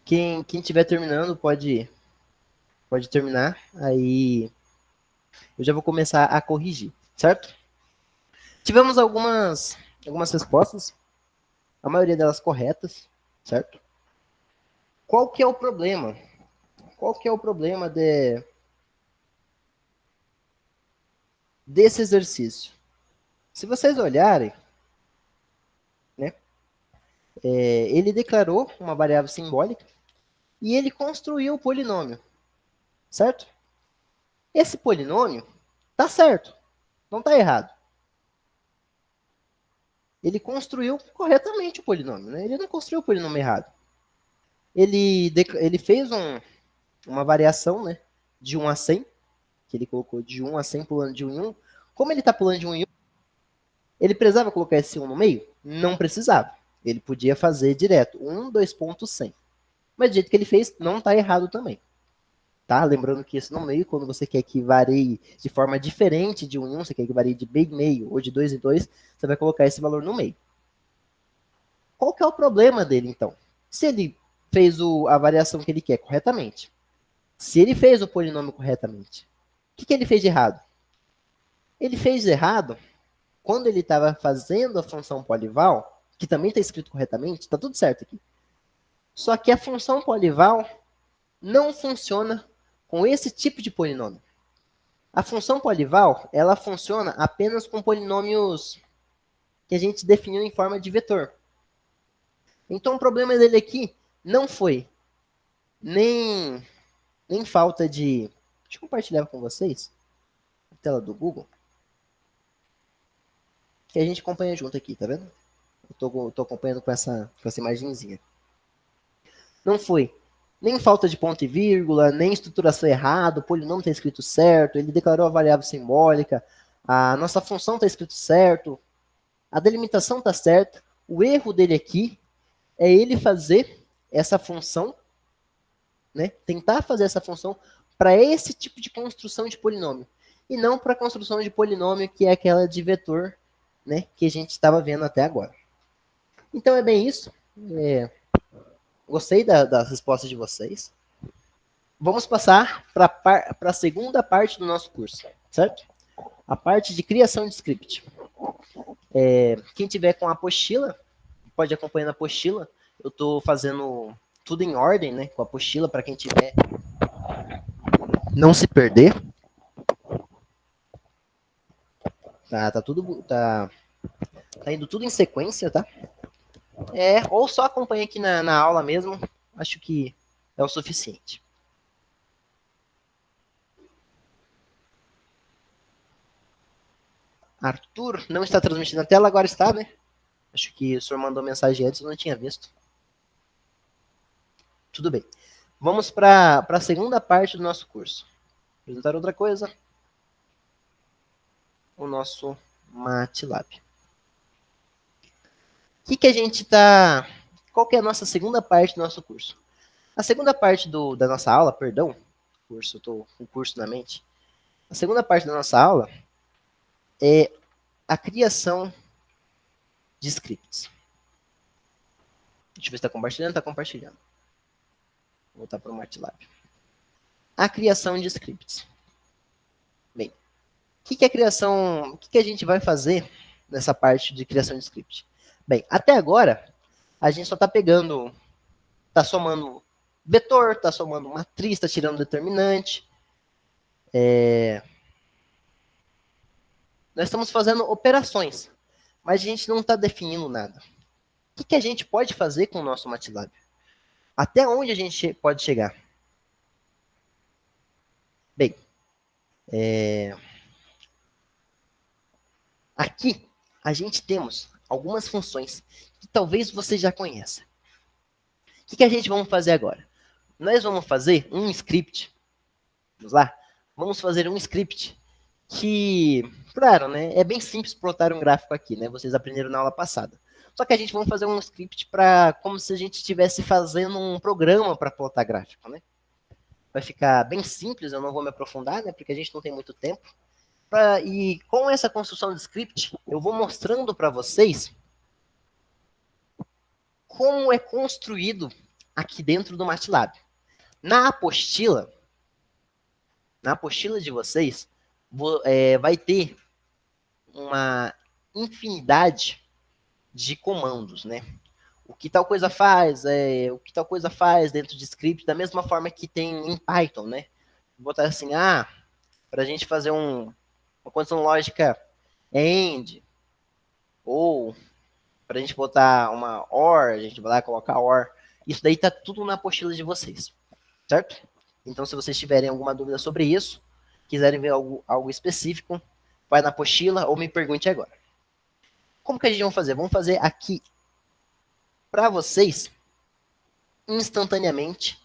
Quem estiver terminando pode terminar, aí eu já vou começar a corrigir, certo? Tivemos algumas respostas, a maioria delas corretas, certo? Qual que é o problema? Qual que é o problema desse exercício? Se vocês olharem, né, ele declarou uma variável simbólica e ele construiu o polinômio, certo? Esse polinômio está certo, não está errado. Ele construiu corretamente o polinômio, né? Ele não construiu o polinômio errado. Ele fez uma variação, né, de 1 a 100, que ele colocou de 1 a 100 pulando de 1 em 1. Como ele está pulando de 1 em 1, ele precisava colocar esse 1 no meio? Não precisava. Ele podia fazer direto, 1, 2 pontos 100. Mas do jeito que ele fez, não está errado também. Tá? Lembrando que esse no meio, quando você quer que varie de forma diferente de 1 em 1, você quer que varie de meio em meio ou de 2 em 2, você vai colocar esse valor no meio. Qual que é o problema dele, então? Se ele fez a variação que ele quer corretamente, se ele fez o polinômio corretamente, o que ele fez de errado? Ele fez de errado quando ele estava fazendo a função polival, que também está escrito corretamente, está tudo certo aqui. Só que a função polival não funciona com esse tipo de polinômio. A função polival, ela funciona apenas com polinômios que a gente definiu em forma de vetor. Então, o problema dele aqui não foi nem falta de... Deixa eu compartilhar com vocês a tela do Google, que a gente acompanha junto aqui, tá vendo? Eu tô acompanhando com essa imagenzinha. Não foi nem falta de ponto e vírgula, nem estruturação errada, o polinômio está escrito certo, ele declarou a variável simbólica, a nossa função está escrito certo, a delimitação está certa. O erro dele aqui é ele fazer essa função, né, tentar fazer essa função para esse tipo de construção de polinômio, e não para a construção de polinômio que é aquela de vetor, né, que a gente estava vendo até agora. Então é bem isso. Gostei das respostas de vocês. Vamos passar para a segunda parte do nosso curso, certo? A parte de criação de script. Quem tiver com a apostila, pode acompanhar a apostila. Eu estou fazendo tudo em ordem, né? Com a apostila, para quem tiver não se perder. Tá indo tudo em sequência, tá? Ou só acompanha aqui na aula mesmo. Acho que é o suficiente. Arthur não está transmitindo a tela, agora está, né? Acho que o senhor mandou mensagem antes, eu não tinha visto. Tudo bem. Vamos para a segunda parte do nosso curso. Apresentar outra coisa. O nosso MATLAB. Que a gente tá... Qual que é a nossa segunda parte do nosso curso? A segunda parte da nossa aula, perdão, curso, eu tô com o curso na mente. A segunda parte da nossa aula é a criação de scripts. Deixa eu ver se está compartilhando. Está compartilhando. Vou voltar para o MATLAB. A criação de scripts. Bem, o que é a criação... O que a gente vai fazer nessa parte de criação de script? Bem, até agora, a gente só está pegando... Está somando vetor, está somando matriz, está tirando determinante. Nós estamos fazendo operações, mas a gente não está definindo nada. O que a gente pode fazer com o nosso MATLAB? Até onde a gente pode chegar? Bem, aqui a gente temos algumas funções que talvez você já conheça. O que a gente vamos fazer agora? Nós vamos fazer um script. Vamos lá? Vamos fazer um script que, claro, né, é bem simples plotar um gráfico aqui, né? Vocês aprenderam na aula passada. Só que a gente vai fazer um script para como se a gente estivesse fazendo um programa para plotar gráfico, né? Vai ficar bem simples, eu não vou me aprofundar, né? Porque a gente não tem muito tempo. E com essa construção de script, eu vou mostrando para vocês como é construído aqui dentro do MATLAB. Na apostila de vocês, vai ter uma infinidade de comandos, né? O que tal coisa faz, dentro de script, da mesma forma que tem em Python, né? Vou botar assim, para a gente fazer uma condição lógica AND, ou para a gente botar uma OR, a gente vai lá colocar OR. Isso daí tá tudo na apostila de vocês, certo? Então, se vocês tiverem alguma dúvida sobre isso, quiserem ver algo específico, vai na apostila ou me pergunte agora. Como que a gente vai fazer? Vamos fazer aqui para vocês, instantaneamente,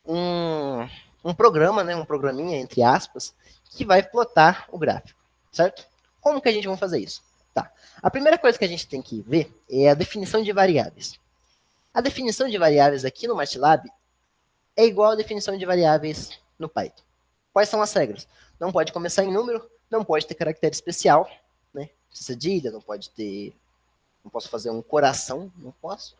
um programa, né, um programinha, entre aspas, que vai plotar o gráfico, certo? Como que a gente vai fazer isso? Tá. A primeira coisa que a gente tem que ver é a definição de variáveis. A definição de variáveis aqui no MATLAB é igual à definição de variáveis no Python. Quais são as regras? Não pode começar em número, não pode ter caractere especial, né? Cedilha, não pode ter... Não posso fazer um coração, não posso.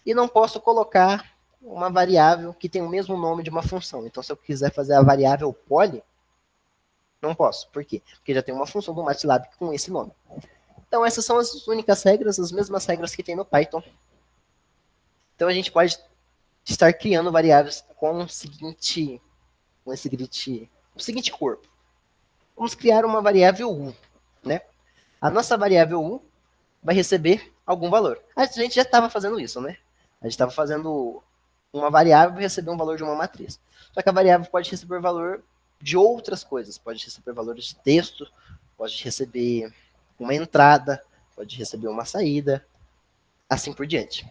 E não posso colocar uma variável que tem o mesmo nome de uma função. Então, se eu quiser fazer a variável poly, não posso. Por quê? Porque já tem uma função do MATLAB com esse nome. Então, essas são as únicas regras, as mesmas regras que tem no Python. Então, a gente pode estar criando variáveis com o seguinte corpo. Vamos criar uma variável u, né? A nossa variável u vai receber algum valor. A gente já estava fazendo isso, né? A gente estava fazendo uma variável e receber um valor de uma matriz. Só que a variável pode receber valor de outras coisas. Pode receber valores de texto, pode receber uma entrada, pode receber uma saída, assim por diante.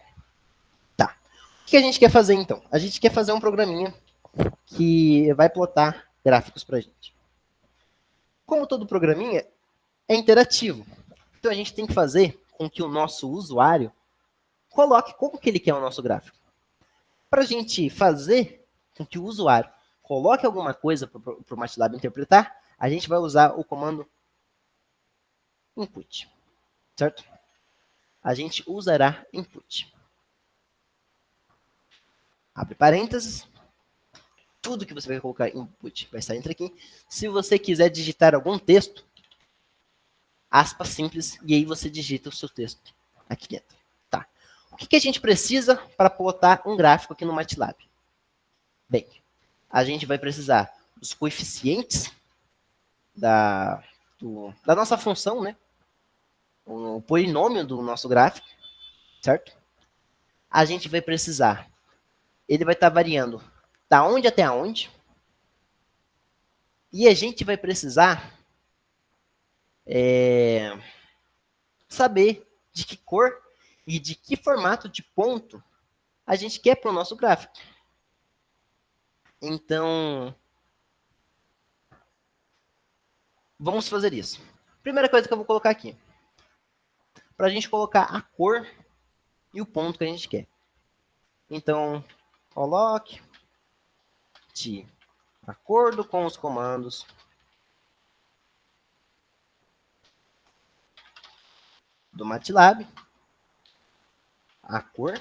Tá. O que a gente quer fazer, então? A gente quer fazer um programinha que vai plotar gráficos para a gente. Como todo programinha, é interativo. Então, a gente tem que fazer com que o nosso usuário coloque como que ele quer o nosso gráfico. Para a gente fazer com que o usuário coloque alguma coisa para o MATLAB interpretar, a gente vai usar o comando input, certo? A gente usará input. Abre parênteses. Tudo que você vai colocar input vai estar entre aqui. Se você quiser digitar algum texto, aspas simples, e aí você digita o seu texto aqui dentro. Tá. O que a gente precisa para plotar um gráfico aqui no MATLAB? Bem, a gente vai precisar dos coeficientes da nossa função, né? O polinômio do nosso gráfico, certo? A gente vai precisar, ele vai estar variando da onde até aonde, e a gente vai precisar saber de que cor e de que formato de ponto a gente quer para o nosso gráfico. Então, vamos fazer isso. Primeira coisa que eu vou colocar aqui. Para a gente colocar a cor e o ponto que a gente quer. Então, coloque de acordo com os comandos do MATLAB, a cor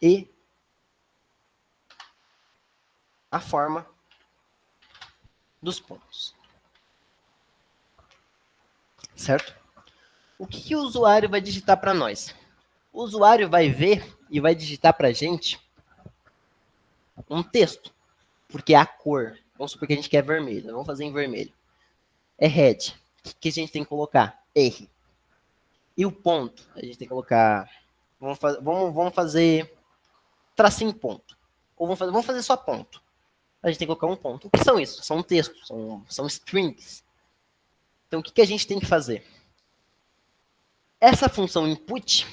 e a forma dos pontos. Certo? O que o usuário vai digitar para nós? O usuário vai ver e vai digitar para a gente um texto, porque a cor, vamos supor que a gente quer vermelho, vamos fazer em vermelho, é red. O que a gente tem que colocar? R. E o ponto, a gente tem que colocar, vamos fazer tracinho ponto, ou vamos fazer só ponto. A gente tem que colocar um ponto. O que são isso? São textos, são strings. Então, o que a gente tem que fazer? Essa função input,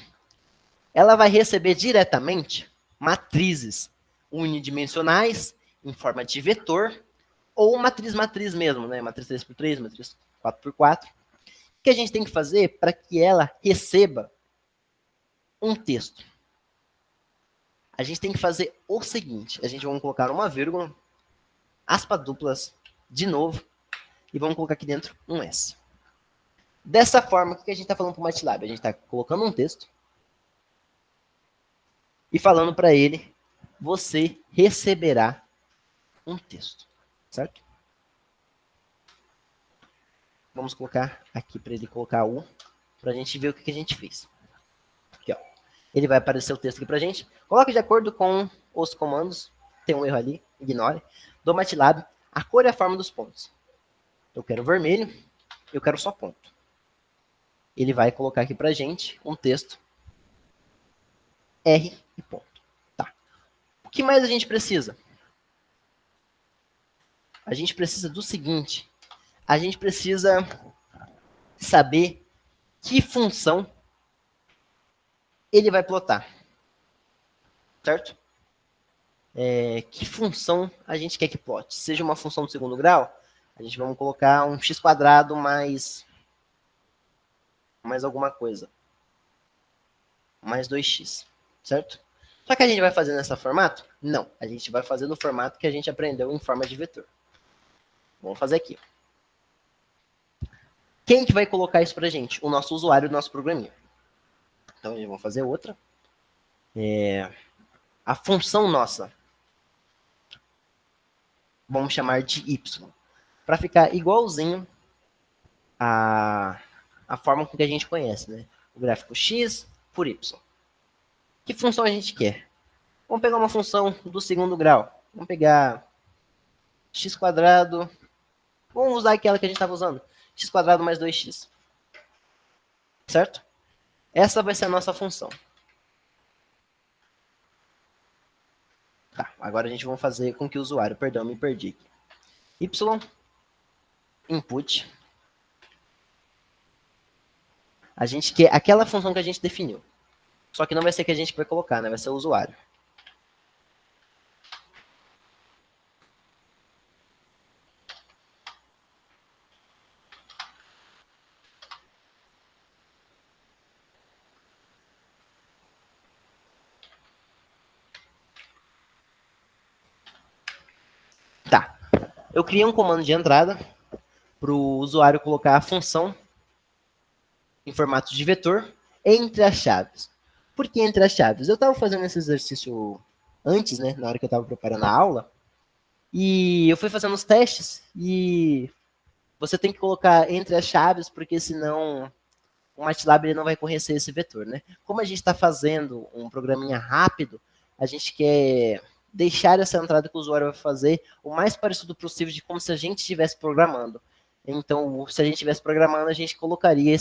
ela vai receber diretamente matrizes unidimensionais em forma de vetor ou matriz mesmo, né? Matriz 3x3, matriz 4x4. O que a gente tem que fazer para que ela receba um texto? A gente tem que fazer o seguinte, a gente vai colocar uma vírgula, aspas duplas de novo, e vamos colocar aqui dentro um S. Dessa forma, o que a gente está falando para o MATLAB? A gente está colocando um texto, e falando para ele, você receberá um texto, certo? Vamos colocar aqui para ele colocar o, para a gente ver o que a gente fez. Aqui, ó. Ele vai aparecer o texto aqui para a gente. Coloque de acordo com os comandos. Tem um erro ali, ignore. Do MATLAB, a cor e a forma dos pontos. Eu quero vermelho, eu quero só ponto. Ele vai colocar aqui para a gente um texto R e ponto. Tá. O que mais a gente precisa? A gente precisa do seguinte. A gente precisa saber que função ele vai plotar. Certo? Que função a gente quer que plote? Seja uma função do segundo grau, a gente vamos colocar um x² mais alguma coisa. Mais 2x. Certo? Só que a gente vai fazer nesse formato? Não. A gente vai fazer no formato que a gente aprendeu em forma de vetor. Vamos fazer aqui. Quem que vai colocar isso pra gente? O nosso usuário do nosso programinha. Então, vamos fazer outra. A função nossa, vamos chamar de y. Para ficar igualzinho a forma com que a gente conhece, né? O gráfico x por y. Que função a gente quer? Vamos pegar uma função do segundo grau. Vamos pegar x². Vamos usar aquela que a gente estava usando. x² mais 2x. Certo? Essa vai ser a nossa função. Tá, agora a gente vai fazer com que o usuário, perdão, me perdi aqui. Y, input. A gente quer aquela função que a gente definiu. Só que não vai ser que a gente vai colocar, né? Vai ser o usuário. Tá. Eu criei um comando de entrada para o usuário colocar a função em formato de vetor entre as chaves. Por que entre as chaves? Eu estava fazendo esse exercício antes, né? Na hora que eu estava preparando a aula. E eu fui fazendo os testes e você tem que colocar entre as chaves, porque senão o MATLAB ele não vai conhecer esse vetor, né? Como a gente está fazendo um programinha rápido, a gente quer deixar essa entrada que o usuário vai fazer o mais parecido possível de como se a gente estivesse programando. Então, se a gente estivesse programando, a gente colocaria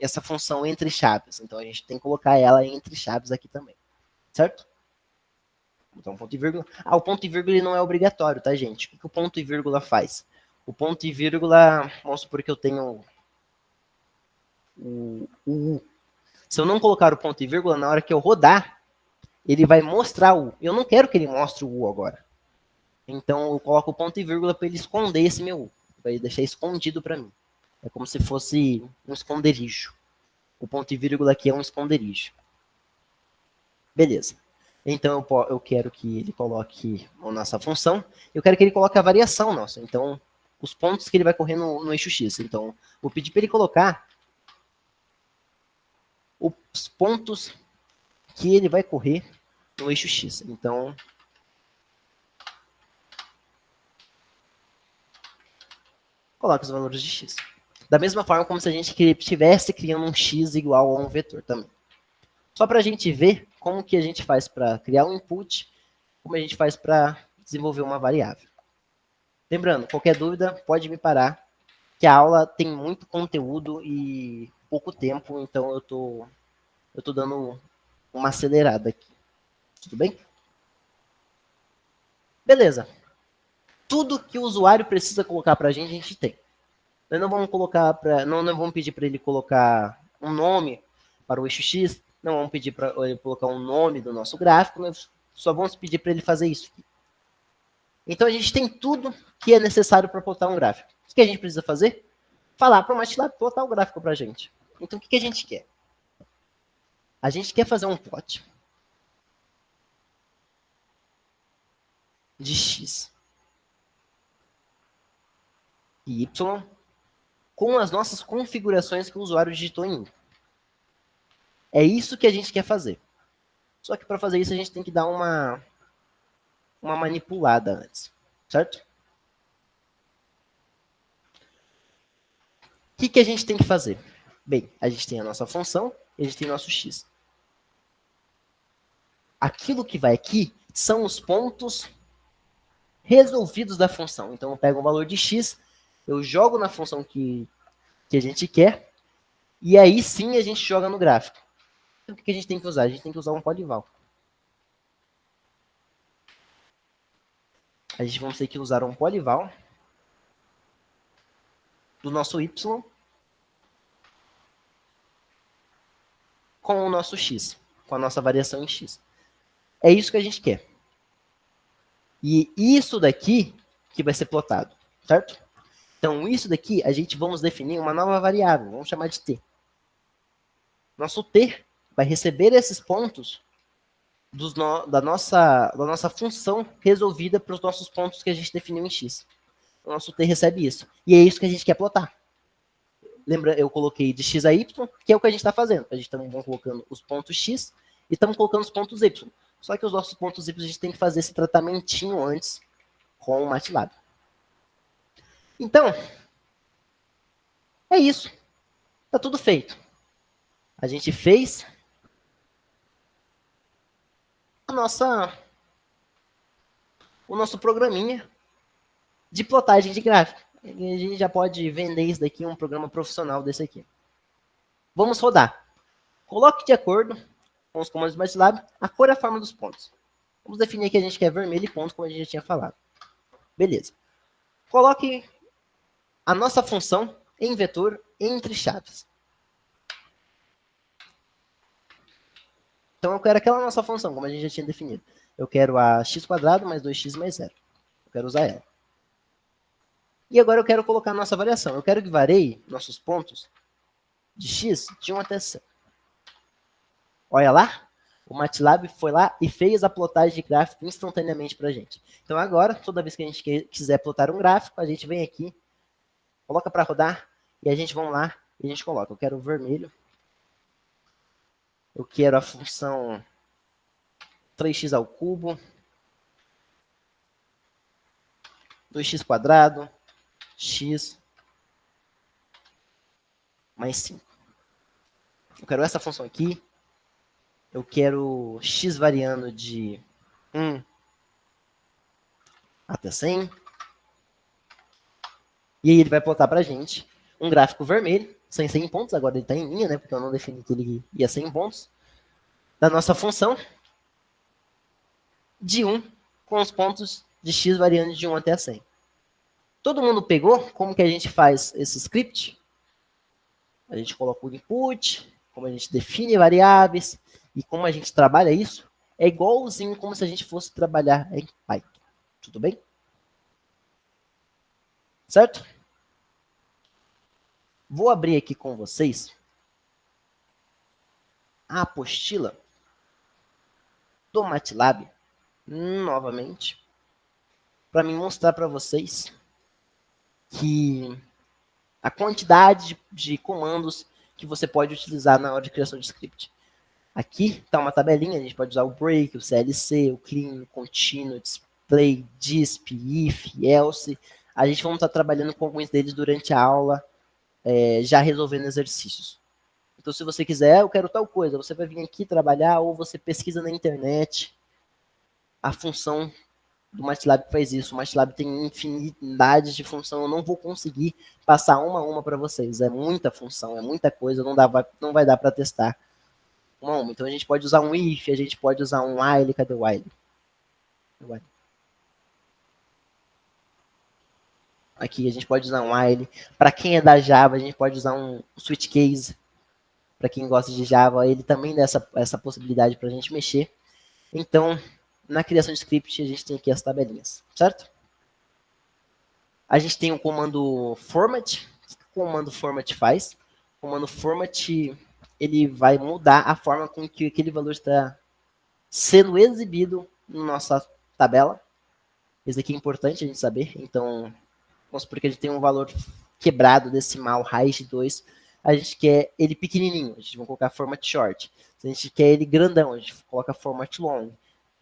essa função entre chaves. Então, a gente tem que colocar ela entre chaves aqui também. Certo? Então, ponto e vírgula. O ponto e vírgula não é obrigatório, tá, gente? O que o ponto e vírgula faz? O ponto e vírgula, vamos supor que eu tenho o U. Se eu não colocar o ponto e vírgula, na hora que eu rodar, ele vai mostrar o U. Eu não quero que ele mostre o U agora. Então, eu coloco o ponto e vírgula para ele esconder esse meu U. Para ele deixar escondido para mim. É como se fosse um esconderijo. O ponto e vírgula aqui é um esconderijo. Beleza. Então, eu quero que ele coloque a nossa função. Eu quero que ele coloque a variação nossa. Então, os pontos que ele vai correr no eixo X. Então, vou pedir para ele colocar os pontos que ele vai correr no eixo X. Então, coloca os valores de X. Da mesma forma como se a gente estivesse criando um X igual a um vetor também. Só para a gente ver como que a gente faz para criar um input, como a gente faz para desenvolver uma variável. Lembrando, qualquer dúvida pode me parar, que a aula tem muito conteúdo e pouco tempo, então eu tô dando uma acelerada aqui. Tudo bem? Beleza. Tudo que o usuário precisa colocar para a gente tem. Nós não vamos colocar não vamos pedir para ele colocar um nome para o eixo X, não vamos pedir para ele colocar um nome do nosso gráfico, nós só vamos pedir para ele fazer isso aqui. Então a gente tem tudo que é necessário para plotar um gráfico. O que a gente precisa fazer? Falar para o MATLAB plotar o gráfico para a gente. Então o que a gente quer? A gente quer fazer um plot de X e Y com as nossas configurações que o usuário digitou em. É isso que a gente quer fazer. Só que para fazer isso a gente tem que dar uma manipulada antes, certo? O que a gente tem que fazer? Bem, a gente tem a nossa função e a gente tem o nosso x. Aquilo que vai aqui são os pontos resolvidos da função. Então eu pego o valor de x, eu jogo na função que a gente quer, e aí sim a gente joga no gráfico. Então o que a gente tem que usar? A gente tem que usar um polyval. A gente vai ter que usar um polyval do nosso y com o nosso x, com a nossa variação em x. É isso que a gente quer. E isso daqui que vai ser plotado, certo? Então, isso daqui, a gente vamos definir uma nova variável, vamos chamar de t. Nosso t vai receber esses pontos da nossa função resolvida para os nossos pontos que a gente definiu em x. O nosso t recebe isso. E é isso que a gente quer plotar. Lembra, eu coloquei de x a y, que é o que a gente está fazendo. A gente está colocando os pontos x e estamos colocando os pontos y. Só que os nossos pontos y a gente tem que fazer esse tratamentinho antes com o MATLAB. Então, é isso. Está tudo feito. A gente fez o nosso programinha de plotagem de gráfico. A gente já pode vender isso daqui, um programa profissional desse aqui. Vamos rodar. Coloque de acordo com os comandos do MATLAB a cor e a forma dos pontos. Vamos definir que a gente quer vermelho e ponto, como a gente já tinha falado. Beleza. Coloque a nossa função em vetor entre chaves. Então eu quero aquela nossa função, como a gente já tinha definido. Eu quero a x² mais 2x mais 0. Eu quero usar ela. E agora eu quero colocar a nossa variação. Eu quero que varie nossos pontos de x de 1 até 100. Olha lá, o MATLAB foi lá e fez a plotagem de gráfico instantaneamente para a gente. Então agora, toda vez que a gente quiser plotar um gráfico, a gente vem aqui, coloca para rodar, e a gente vai lá e a gente coloca. Eu quero o vermelho. Eu quero a função 3x ao cubo, 2x², x mais 5. Eu quero essa função aqui. Eu quero x variando de 1 até 100. E aí ele vai plotar pra gente um gráfico vermelho, sem 100 pontos. Agora ele está em linha, né? Porque eu não defini que ele ia 100 pontos. Da nossa função de 1 com os pontos de x variando de 1 até 100. Todo mundo pegou como que a gente faz esse script? A gente coloca o input, como a gente define variáveis e como a gente trabalha isso. É igualzinho como se a gente fosse trabalhar em Python. Tudo bem? Certo? Vou abrir aqui com vocês a apostila do MATLAB, novamente, para me mostrar para vocês que a quantidade de comandos que você pode utilizar na hora de criação de script. Aqui está uma tabelinha, a gente pode usar o break, o CLC, o clean, o continuous, display, disp, if, else. A gente vai estar trabalhando com alguns deles durante a aula, já resolvendo exercícios. Então, se você quiser, eu quero tal coisa, você vai vir aqui trabalhar ou você pesquisa na internet a função do MATLAB que faz isso. O MATLAB tem infinidades de função, eu não vou conseguir passar uma a uma para vocês. É muita função, é muita coisa, não vai dar para testar uma a uma. Então, a gente pode usar um if, a gente pode usar um while. Cadê o while? Aqui a gente pode usar um while. Para quem é da Java, a gente pode usar um switch case. Para quem gosta de Java, ele também dá essa possibilidade para a gente mexer. Então, na criação de script, a gente tem aqui as tabelinhas, certo? A gente tem o comando format. O que o comando format faz? O comando format, ele vai mudar a forma com que aquele valor está sendo exibido na nossa tabela. Isso aqui é importante a gente saber. Então, vamos supor que ele tem um valor quebrado decimal, raiz de 2. a gente quer ele pequenininho, a gente vai colocar format short. Se a gente quer ele grandão, a gente coloca format long.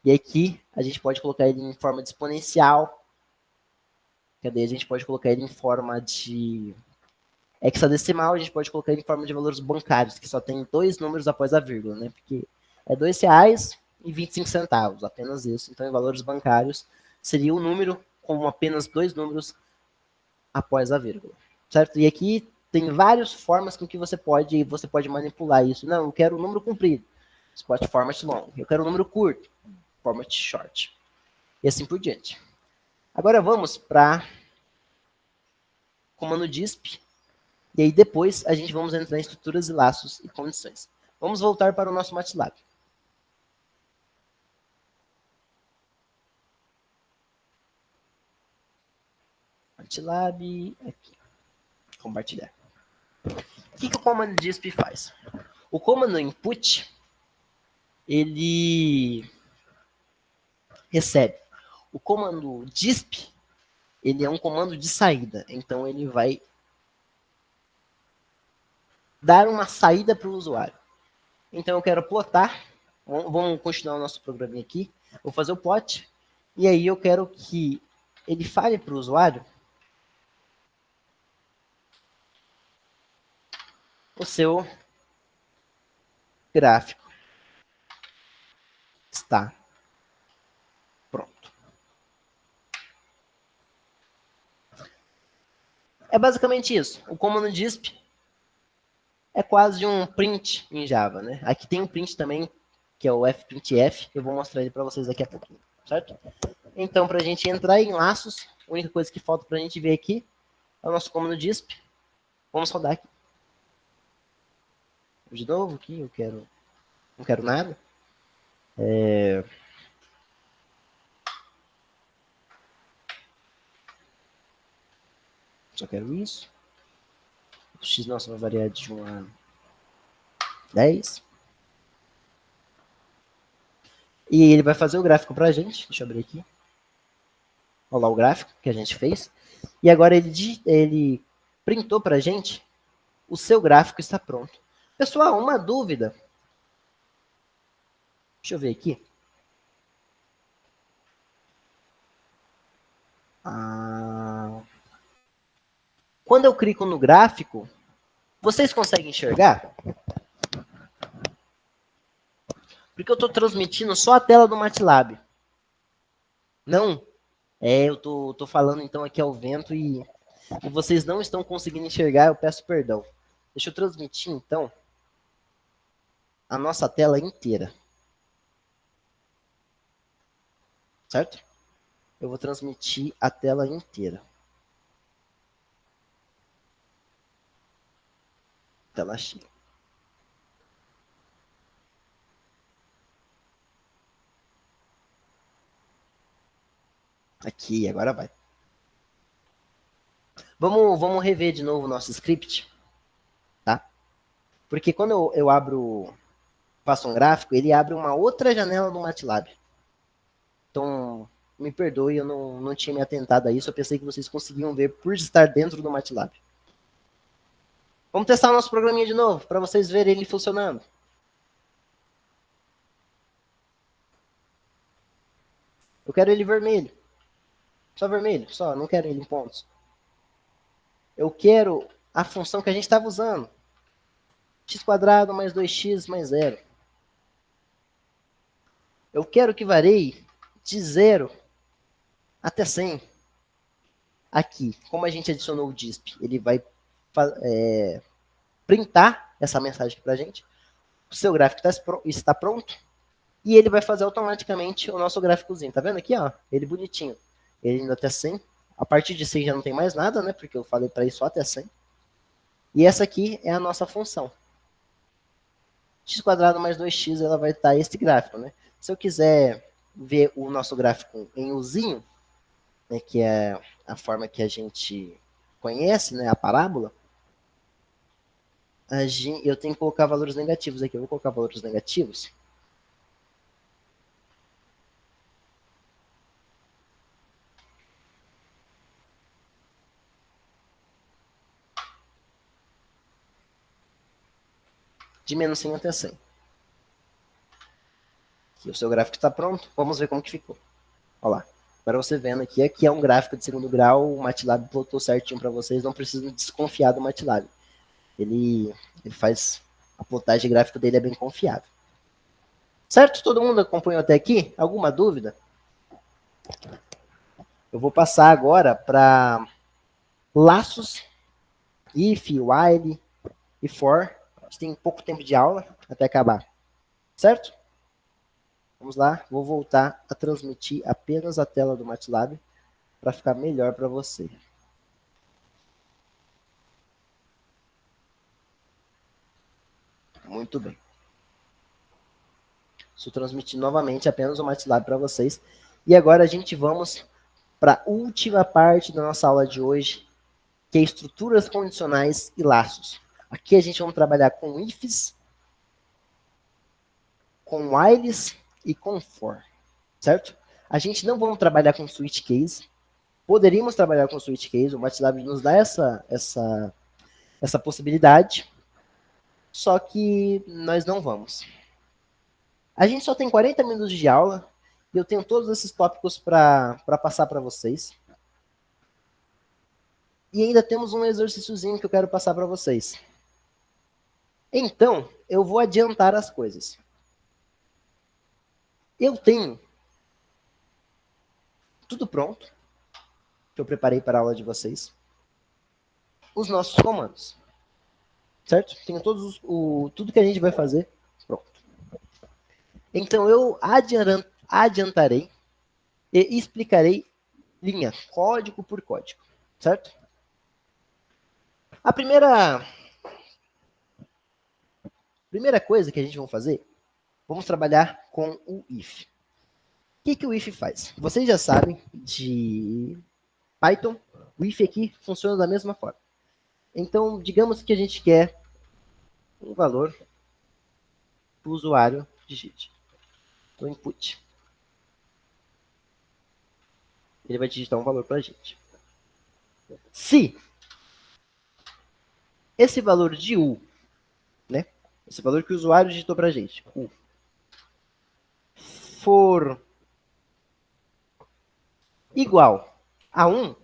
E aqui a gente pode colocar ele em forma de exponencial. Cadê? A gente pode colocar ele em forma de hexadecimal, a gente pode colocar ele em forma de valores bancários, que só tem 2 números após a vírgula, né? Porque é R$2,25, apenas isso. Então, em valores bancários, seria um número com apenas 2 números após a vírgula, certo? E aqui tem várias formas com que você pode manipular isso. Não, eu quero um número comprido, você pode format long. Eu quero um número curto, format short. E assim por diante. Agora vamos para comando disp. E aí depois a gente vamos entrar em estruturas e laços e condições. Vamos voltar para o nosso MATLAB. MATLAB, aqui, compartilhar. O que o comando disp faz? O comando input, ele recebe. O comando disp, ele é um comando de saída. Então, ele vai dar uma saída para o usuário. Então, eu quero plotar. Vamos continuar o nosso programinha aqui. Vou fazer o plot. E aí, eu quero que ele fale para o usuário o seu gráfico está pronto. É basicamente isso. O comando disp é quase um print em Java, né? Aqui tem um print também, que é o fprintf. Eu vou mostrar ele para vocês daqui a pouquinho, certo? Então, para a gente entrar em laços, a única coisa que falta para a gente ver aqui é o nosso comando disp. Vamos rodar aqui. De novo aqui, não quero nada. Só quero isso. O x nosso vai variar de 1 a 10. E ele vai fazer o gráfico para a gente. Deixa eu abrir aqui. Olha lá o gráfico que a gente fez. E agora ele printou para a gente. O seu gráfico está pronto. Pessoal, uma dúvida. Deixa eu ver aqui. Quando eu clico no gráfico, vocês conseguem enxergar? Porque eu estou transmitindo só a tela do MATLAB. Não? Eu tô falando então aqui ao vento e vocês não estão conseguindo enxergar, eu peço perdão. Deixa eu transmitir então a nossa tela inteira. Certo? Eu vou transmitir a tela inteira. Tela cheia. Aqui, agora vai. Vamos rever de novo o nosso script, tá? Porque quando eu faço um gráfico, ele abre uma outra janela no MATLAB. Então, me perdoe, eu não tinha me atentado a isso. Eu pensei que vocês conseguiam ver por estar dentro do MATLAB. Vamos testar o nosso programinha de novo, para vocês verem ele funcionando. Eu quero ele vermelho. Só vermelho, só. Não quero ele em pontos. Eu quero a função que a gente estava usando. X² mais 2x mais 0. Eu quero que varie de 0 até 100. Aqui, como a gente adicionou o disp, ele vai printar essa mensagem aqui para a gente. O seu gráfico está pronto. E ele vai fazer automaticamente o nosso gráficozinho. Tá vendo aqui, ó? Ele bonitinho. Ele indo até 100. A partir de 100 já não tem mais nada, né? Porque eu falei para ir só até 100. E essa aqui é a nossa função. X² mais 2x, ela vai estar esse gráfico, né? Se eu quiser ver o nosso gráfico em Uzinho, né, que é a forma que a gente conhece, né, a parábola, eu tenho que colocar valores negativos aqui. Eu vou colocar valores negativos. de menos 100 até 100. Aqui o seu gráfico está pronto. Vamos ver como que ficou. Olha lá. Para você vendo aqui é um gráfico de segundo grau. O MATLAB plotou certinho para vocês. Não precisam desconfiar do MATLAB. Ele faz... A plotagem gráfica dele é bem confiável. Certo? Todo mundo acompanhou até aqui? Alguma dúvida? Eu vou passar agora para laços, if, while e for. A gente tem pouco tempo de aula até acabar. Certo? Vamos lá, vou voltar a transmitir apenas a tela do MATLAB para ficar melhor para você. Muito bem. Estou transmitindo novamente apenas o MATLAB para vocês. E agora a gente vamos para a última parte da nossa aula de hoje, que é estruturas condicionais e laços. Aqui a gente vai trabalhar com ifs, com whiles e com for, certo? A gente não vamos trabalhar com switch case. Poderíamos trabalhar com switch case, o MATLAB nos dá essa possibilidade, só que nós não vamos. A gente só tem 40 minutos de aula e eu tenho todos esses tópicos para passar para vocês. E ainda temos um exercíciozinho que eu quero passar para vocês. Então, eu vou adiantar as coisas. Eu tenho tudo pronto, que eu preparei para a aula de vocês. Os nossos comandos. Certo? Tenho tudo que a gente vai fazer pronto. Então, eu adiantarei e explicarei linha, código por código. Certo? A primeira coisa que a gente vai fazer, vamos trabalhar com o if. O que o if faz? Vocês já sabem de Python, o if aqui funciona da mesma forma. Então, digamos que a gente quer um valor que o usuário digite. O input. Ele vai digitar um valor para a gente. Se esse valor de U, né? Esse valor que o usuário digitou para a gente, U, for igual a 1,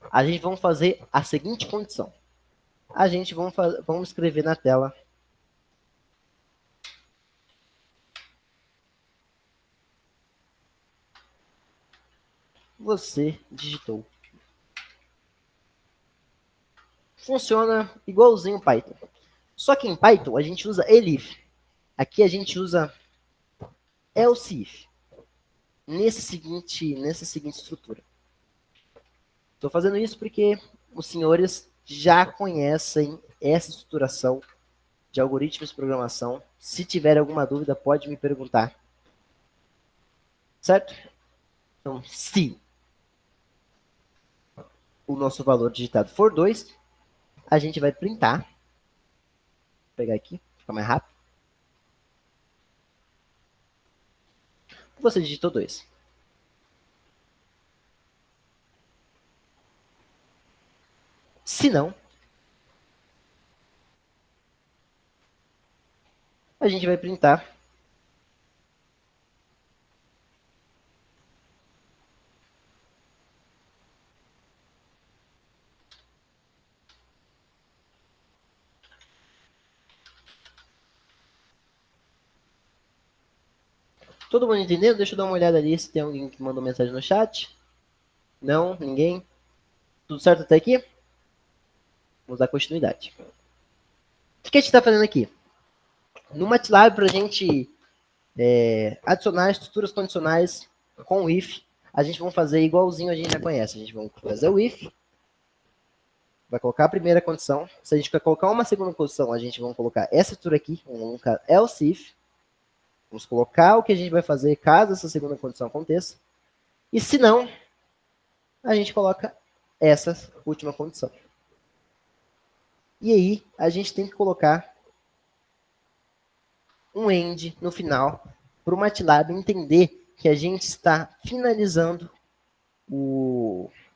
a gente vai fazer a seguinte condição. A gente vamos escrever na tela você digitou. Funciona igualzinho Python. Só que em Python a gente usa elif. Aqui a gente usa else if. Nessa seguinte estrutura. Estou fazendo isso porque os senhores já conhecem essa estruturação de algoritmos de programação. Se tiver alguma dúvida, pode me perguntar. Certo? Então, se o nosso valor digitado for 2, a gente vai printar. Vou pegar aqui, fica mais rápido. Você digitou 2. Se não, a gente vai printar todo mundo entendeu? Deixa eu dar uma olhada ali se tem alguém que mandou mensagem no chat. Não, ninguém. Tudo certo até aqui? Vamos dar continuidade. O que a gente está fazendo aqui? No MATLAB, para a gente adicionar estruturas condicionais com o if, a gente vai fazer igualzinho a gente já conhece. A gente vai fazer o if, vai colocar a primeira condição. Se a gente quer colocar uma segunda condição, a gente vai colocar essa estrutura aqui, vamos colocar else if. Vamos colocar o que a gente vai fazer caso essa segunda condição aconteça. E se não, a gente coloca essa última condição. E aí, a gente tem que colocar um end no final para o MATLAB entender que a gente está finalizando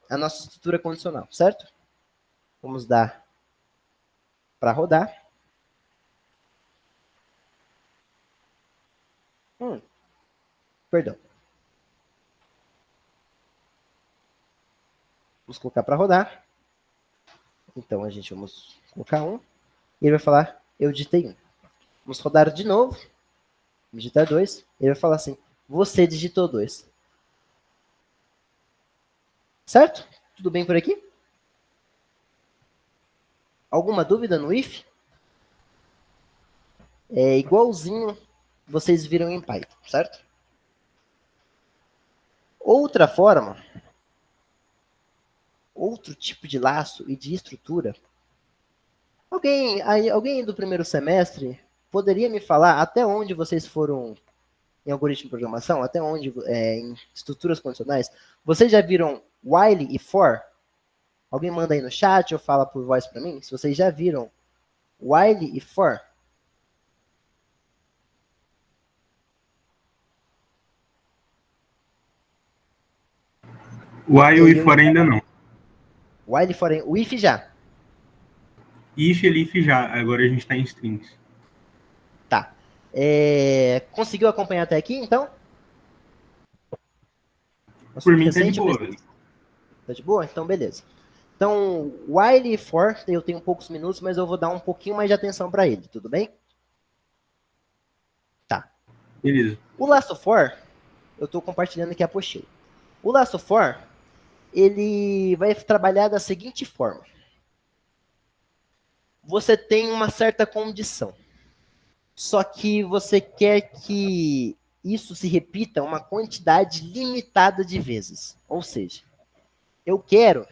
a nossa estrutura condicional, certo? Vamos dar para rodar. Perdão. Vamos colocar para rodar. Então, a gente vamos colocar 1. E ele vai falar, eu digitei 1. Vamos rodar de novo. Digitar 2. Ele vai falar assim, você digitou 2. Certo? Tudo bem por aqui? Alguma dúvida no if? É igualzinho vocês viram em Python, certo? Outra forma, outro tipo de laço e de estrutura. Alguém do primeiro semestre poderia me falar até onde vocês foram em algoritmo de programação? Até onde, em estruturas condicionais? Vocês já viram while e for? Alguém manda aí no chat ou fala por voz para mim? Se vocês já viram while e for? While e for ainda não. While e for, o if já. If e if já. Agora a gente está em strings. Tá. Conseguiu acompanhar até aqui, então? Por mim tá de boa. Tá de boa? Então, beleza. Então, while e for, eu tenho poucos minutos, mas eu vou dar um pouquinho mais de atenção para ele, tudo bem? Tá. Beleza. O laço for, eu estou compartilhando aqui a apostila. O laço for, ele vai trabalhar da seguinte forma. Você tem uma certa condição, só que você quer que isso se repita uma quantidade limitada de vezes. Ou seja, eu quero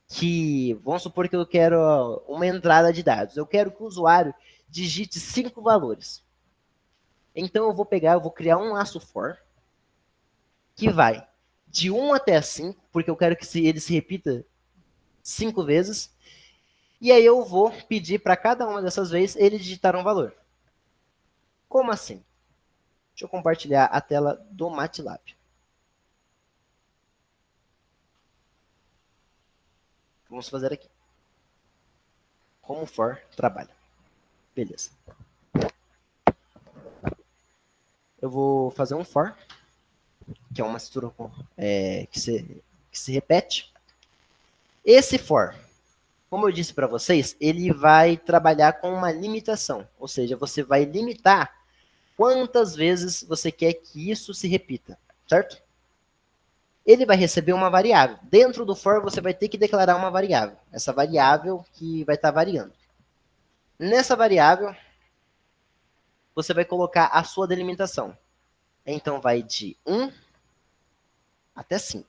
que, vamos supor que eu quero uma entrada de dados. Eu quero que o usuário digite 5 valores. Então eu vou criar um laço for que vai de 1 até 5, porque eu quero que ele se repita 5 vezes. E aí eu vou pedir para cada uma dessas vezes ele digitar um valor. Como assim? Deixa eu compartilhar a tela do MATLAB. Vamos fazer aqui. Como for trabalha. Beleza. Eu vou fazer um for, que é uma estrutura que se repete. Esse for, como eu disse para vocês, ele vai trabalhar com uma limitação. Ou seja, você vai limitar quantas vezes você quer que isso se repita, certo? Ele vai receber uma variável. Dentro do for, você vai ter que declarar uma variável. Essa variável que vai estar variando. Nessa variável, você vai colocar a sua delimitação. Então, vai de 1 até 5.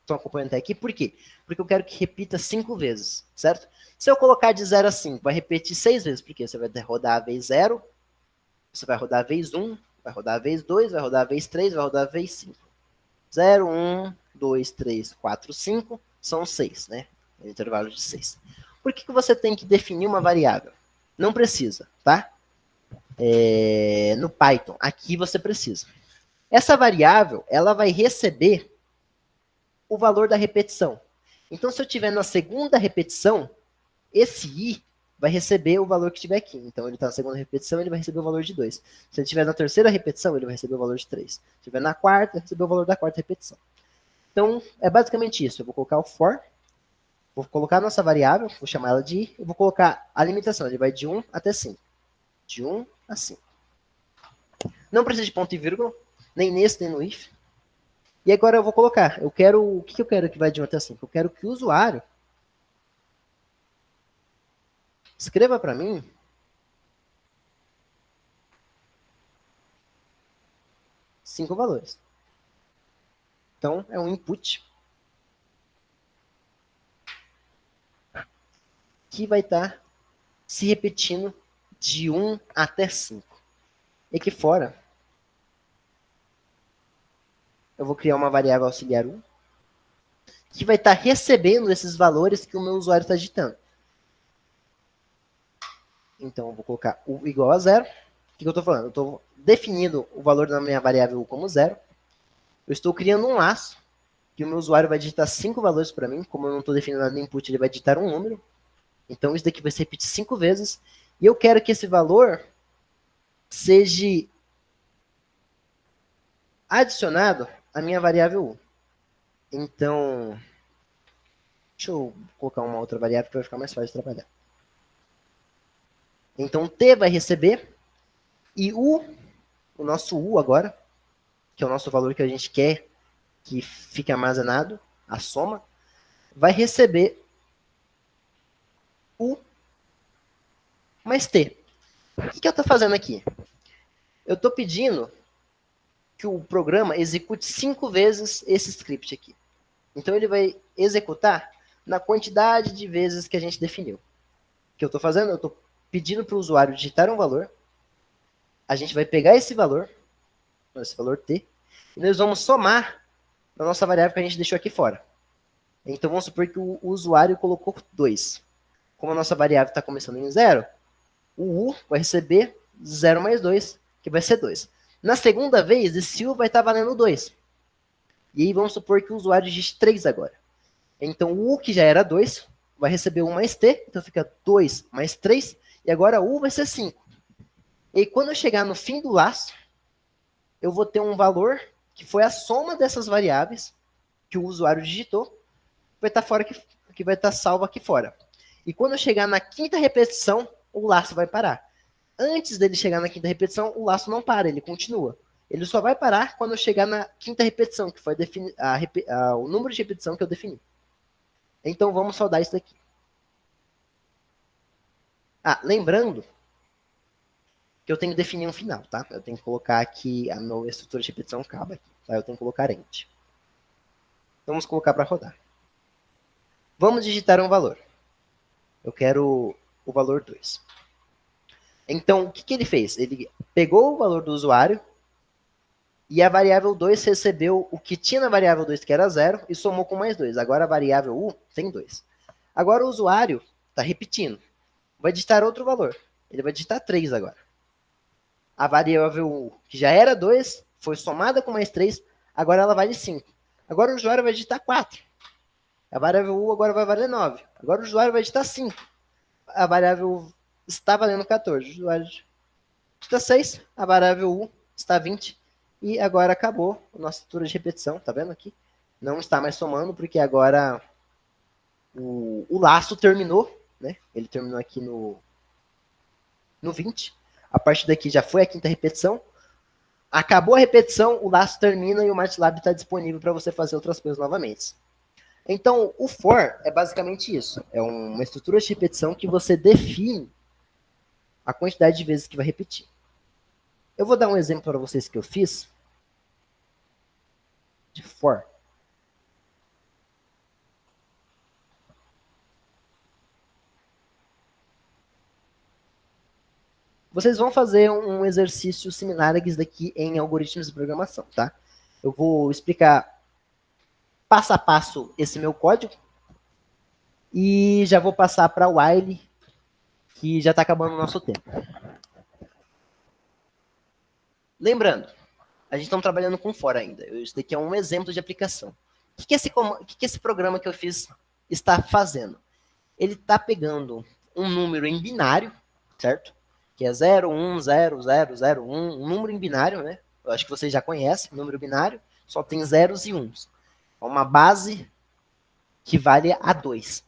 Estão acompanhando até aqui? Por quê? Porque eu quero que repita 5 vezes, certo? Se eu colocar de 0 a 5, vai repetir 6 vezes, porque você vai rodar a vez 0, você vai rodar a vez 1, vai rodar a vez 2, vai rodar a vez 3, vai rodar a vez 5. 0, 1, 2, 3, 4, 5, são 6, né? Intervalo de 6. Por que você tem que definir uma variável? Não precisa, tá? No Python, aqui você precisa. Essa variável, ela vai receber o valor da repetição. Então, se eu tiver na segunda repetição, esse i vai receber o valor que estiver aqui. Então, ele está na segunda repetição, ele vai receber o valor de 2. Se ele estiver na terceira repetição, ele vai receber o valor de 3. Se estiver na quarta, vai receber o valor da quarta repetição. Então, é basicamente isso. Eu vou colocar o for, vou colocar a nossa variável, vou chamar ela de i, eu vou colocar a limitação, ele vai de 1 até 5. De 1 a 5. Não precisa de ponto e vírgula, nem nesse, nem no if. E agora eu vou colocar, o que eu quero que vai de 1 até 5? Eu quero que o usuário escreva para mim cinco valores. Então, é um input que vai estar se repetindo de 1 até 5. E aqui fora, eu vou criar uma variável auxiliar 1, que vai estar recebendo esses valores que o meu usuário está digitando. Então, eu vou colocar u igual a 0. O que eu estou falando? Eu estou definindo o valor da minha variável u como 0. Eu estou criando um laço, que o meu usuário vai digitar 5 valores para mim. Como eu não estou definindo nada no input, ele vai digitar um número. Então, isso daqui vai se repetir 5 vezes. E eu quero que esse valor seja adicionado a minha variável u. Então, deixa eu colocar uma outra variável que vai ficar mais fácil de trabalhar. Então, t vai receber, e o nosso u agora, que é o nosso valor que a gente quer que fique armazenado, a soma, vai receber u mais t. O que eu estou fazendo aqui? Eu estou pedindo que o programa execute 5 vezes esse script aqui. Então, ele vai executar na quantidade de vezes que a gente definiu. O que eu estou fazendo? Eu estou pedindo para o usuário digitar um valor. A gente vai pegar esse valor t, e nós vamos somar na nossa variável que a gente deixou aqui fora. Então, vamos supor que o usuário colocou 2. Como a nossa variável está começando em 0, o u vai receber 0 mais 2, que vai ser 2. Na segunda vez, esse u vai estar valendo 2. E aí, vamos supor que o usuário digite 3 agora. Então, o u, que já era 2, vai receber 1 mais t, então fica 2 mais 3, e agora o u vai ser 5. E aí, quando eu chegar no fim do laço, eu vou ter um valor que foi a soma dessas variáveis que o usuário digitou, vai estar fora que vai estar salvo aqui fora. E quando eu chegar na quinta repetição, o laço vai parar. Antes dele chegar na quinta repetição, o laço não para, ele continua. Ele só vai parar quando eu chegar na quinta repetição, que foi o número de repetição que eu defini. Então, vamos soldar isso daqui. Lembrando que eu tenho que definir um final, tá? Eu tenho que colocar aqui a minha estrutura de repetição acaba aqui, tá? Eu tenho que colocar end. Vamos colocar para rodar. Vamos digitar um valor. Eu quero o valor 2. Então, o que ele fez? Ele pegou o valor do usuário e a variável 2 recebeu o que tinha na variável 2, que era 0, e somou com mais 2. Agora a variável u tem 2. Agora o usuário está repetindo. Vai digitar outro valor. Ele vai digitar 3 agora. A variável u, que já era 2, foi somada com mais 3, agora ela vale 5. Agora o usuário vai digitar 4. A variável u agora vai valer 9. Agora o usuário vai digitar 5. A variável u está valendo 14. O usuário digita 6. A variável u está 20. E agora acabou a nossa estrutura de repetição. Tá vendo aqui? Não está mais somando, porque agora o laço terminou. Né? Ele terminou aqui no 20. A partir daqui já foi a quinta repetição. Acabou a repetição, o laço termina e o MATLAB está disponível para você fazer outras coisas novamente. Então, o for é basicamente isso. É uma estrutura de repetição que você define a quantidade de vezes que vai repetir. Eu vou dar um exemplo para vocês que eu fiz de for. Vocês vão fazer um exercício similar a esse daqui em algoritmos de programação, tá? Eu vou explicar passo a passo esse meu código e já vou passar para o while, que já está acabando o nosso tempo. Lembrando, a gente está trabalhando com for ainda. Isso daqui é um exemplo de aplicação. O que esse programa que eu fiz está fazendo? Ele está pegando um número em binário, certo? Que é 0, 1, 0, 0, 0, 1, um número em binário, né? Eu acho que vocês já conhecem, número binário, só tem zeros e uns. É uma base que vale a 2.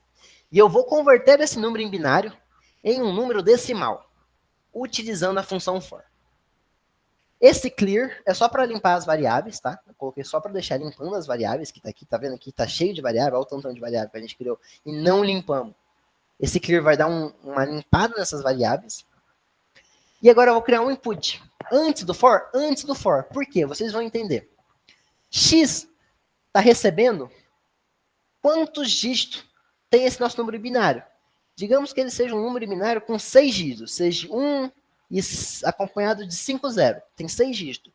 E eu vou converter esse número em binário em um número decimal, utilizando a função for. Esse clear é só para limpar as variáveis, tá? Eu coloquei só para deixar limpando as variáveis, que tá aqui, tá vendo aqui? Tá cheio de variável, olha o tantão de variável que a gente criou, e não limpamos. Esse clear vai dar uma limpada nessas variáveis. E agora eu vou criar um input. Antes do for? Antes do for. Por quê? Vocês vão entender. X está recebendo quantos dígitos tem esse nosso número binário? Digamos que ele seja um número binário com 6 dígitos, seja 1 e acompanhado de 5 0. Tem 6 dígitos.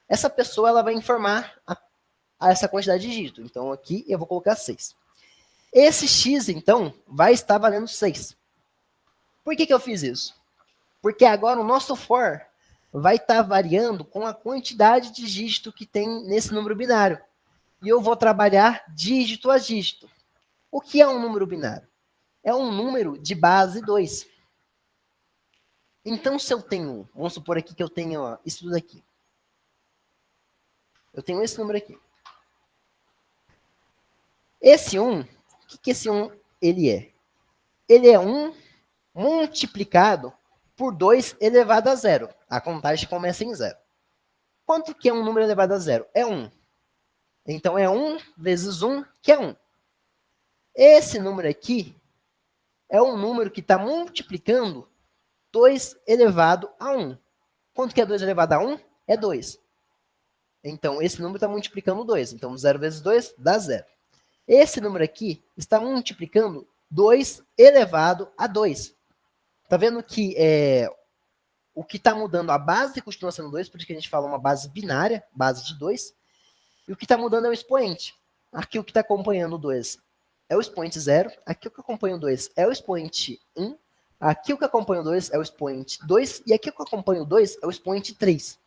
Essa pessoa ela vai informar a essa quantidade de dígitos. Então aqui eu vou colocar 6. Esse x, então, vai estar valendo 6. Por que eu fiz isso? Porque agora o nosso for vai estar variando com a quantidade de dígito que tem nesse número binário. E eu vou trabalhar dígito a dígito. O que é um número binário? É um número de base 2. Então, se eu tenho, vamos supor aqui que eu tenho isso tudo aqui. Eu tenho esse número aqui. Esse 1, o que esse 1 ele é? Ele é 1 multiplicado por 2 elevado a 0. A contagem começa em 0. Quanto que é um número elevado a 0? É 1. Então, é 1 vezes 1, que é 1. Esse número aqui é um número que está multiplicando 2 elevado a 1. Quanto que é 2 elevado a 1? É 2. Então, esse número está multiplicando 2. Então, 0 vezes 2 dá 0. Esse número aqui está multiplicando 2 elevado a 2. Está vendo que o que está mudando, a base continua sendo 2, por isso que a gente fala uma base binária, base de 2. E o que está mudando é o expoente. Aqui o que está acompanhando o 2 é o expoente 0. Aqui o que acompanha o 2 é o expoente 1. Aqui o que acompanha o 2 é o expoente 2. E aqui o que acompanha o 2 é o expoente 3.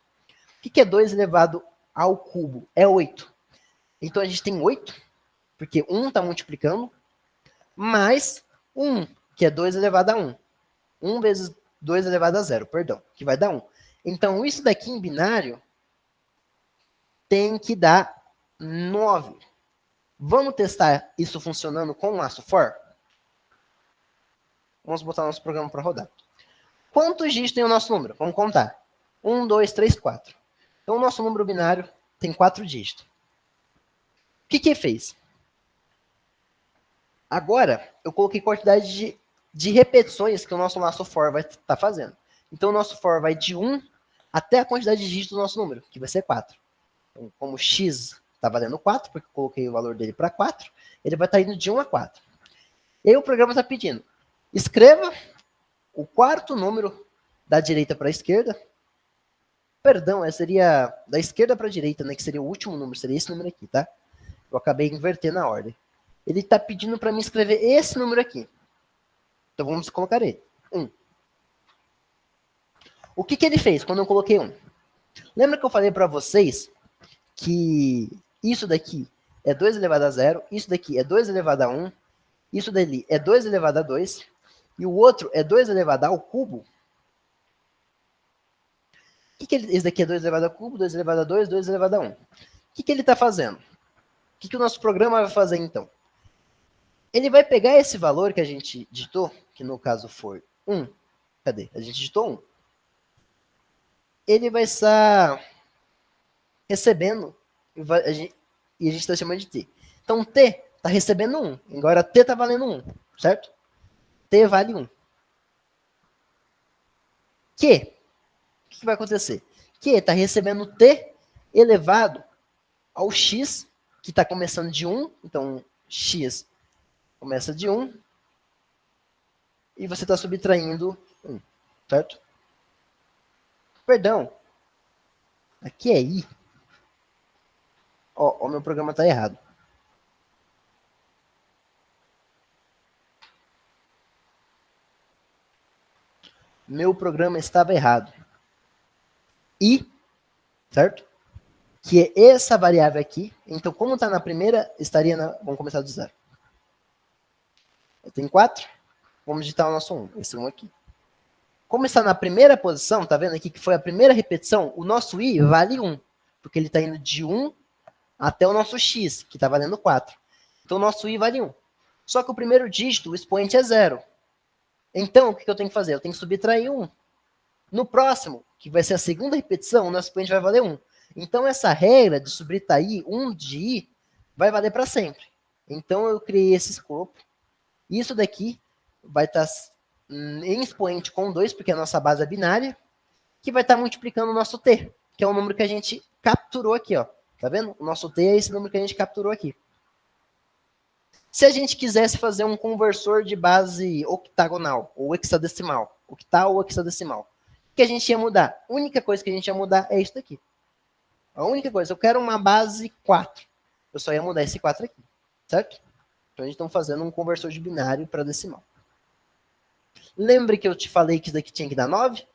O que é 2 elevado ao cubo? É 8. Então a gente tem 8, porque 1 está multiplicando, mais 1, que é 2 elevado a 1. 1 vezes 2 elevado a 0, perdão, que vai dar 1. Então isso daqui em binário tem que dar 9. Vamos testar isso funcionando com o laço for? Vamos botar nosso programa para rodar. Quantos dígitos tem o nosso número? Vamos contar. 1, 2, 3, 4. Então, o nosso número binário tem 4 dígitos. O que fez? Agora, eu coloquei quantidade de repetições que o nosso laço for vai estar fazendo. Então, o nosso for vai de 1 até a quantidade de dígitos do nosso número, que vai ser 4. Então, como x está valendo 4, porque eu coloquei o valor dele para 4, ele vai estar indo de 1 a 4. E aí o programa está pedindo, escreva o quarto número da direita para a esquerda. Perdão, seria da esquerda para a direita, né, que seria o último número, seria esse número aqui, tá? Eu acabei invertendo a ordem. Ele está pedindo para mim escrever esse número aqui. Então vamos colocar ele, 1. O que ele fez quando eu coloquei 1? Lembra que eu falei para vocês que isso daqui é 2 elevado a 0, isso daqui é 2 elevado a 1, isso dali é 2 elevado a 2, e o outro é 2 elevado ao cubo. Esse daqui é 2 elevado ao cubo, 2 elevado a 2, 2 elevado a 1. O que ele está fazendo? O que o nosso programa vai fazer, então? Ele vai pegar esse valor que a gente digitou, que no caso for 1. Cadê? A gente digitou 1. Ele vai estar recebendo, e a gente está chamando de T. Então, T está recebendo 1. Agora, T está valendo 1, certo? T vale 1. O que vai acontecer? Que está recebendo T elevado ao X, que está começando de 1. Então, X começa de 1. E você está subtraindo 1, certo? Perdão. Aqui é I. Ó, o meu programa está errado. Meu programa estava errado. I, certo? Que é essa variável aqui. Então, como está na primeira, estaria na... Vamos começar do zero. Eu tenho 4. Vamos digitar o nosso 1. Esse 1 aqui. Como está na primeira posição, tá vendo aqui que foi a primeira repetição, o nosso I vale 1. Porque ele está indo de 1 até o nosso X, que está valendo 4. Então, o nosso I vale 1. Só que o primeiro dígito, o expoente é 0. Então, o que eu tenho que fazer? Eu tenho que subtrair 1. No próximo, que vai ser a segunda repetição, o nosso expoente vai valer 1. Então, essa regra de subtrair 1 de I vai valer para sempre. Então, eu criei esse escopo. Isso daqui vai estar em expoente com 2, porque a nossa base é binária, que vai estar multiplicando o nosso T, que é o número que a gente capturou aqui, ó. Tá vendo? O nosso T é esse número que a gente capturou aqui. Se a gente quisesse fazer um conversor de base octagonal, ou hexadecimal, octal ou hexadecimal, o que a gente ia mudar? A única coisa que a gente ia mudar é isso daqui. A única coisa, eu quero uma base 4. Eu só ia mudar esse 4 aqui, certo? Então a gente está fazendo um conversor de binário para decimal. Lembre que eu te falei que isso daqui tinha que dar 9?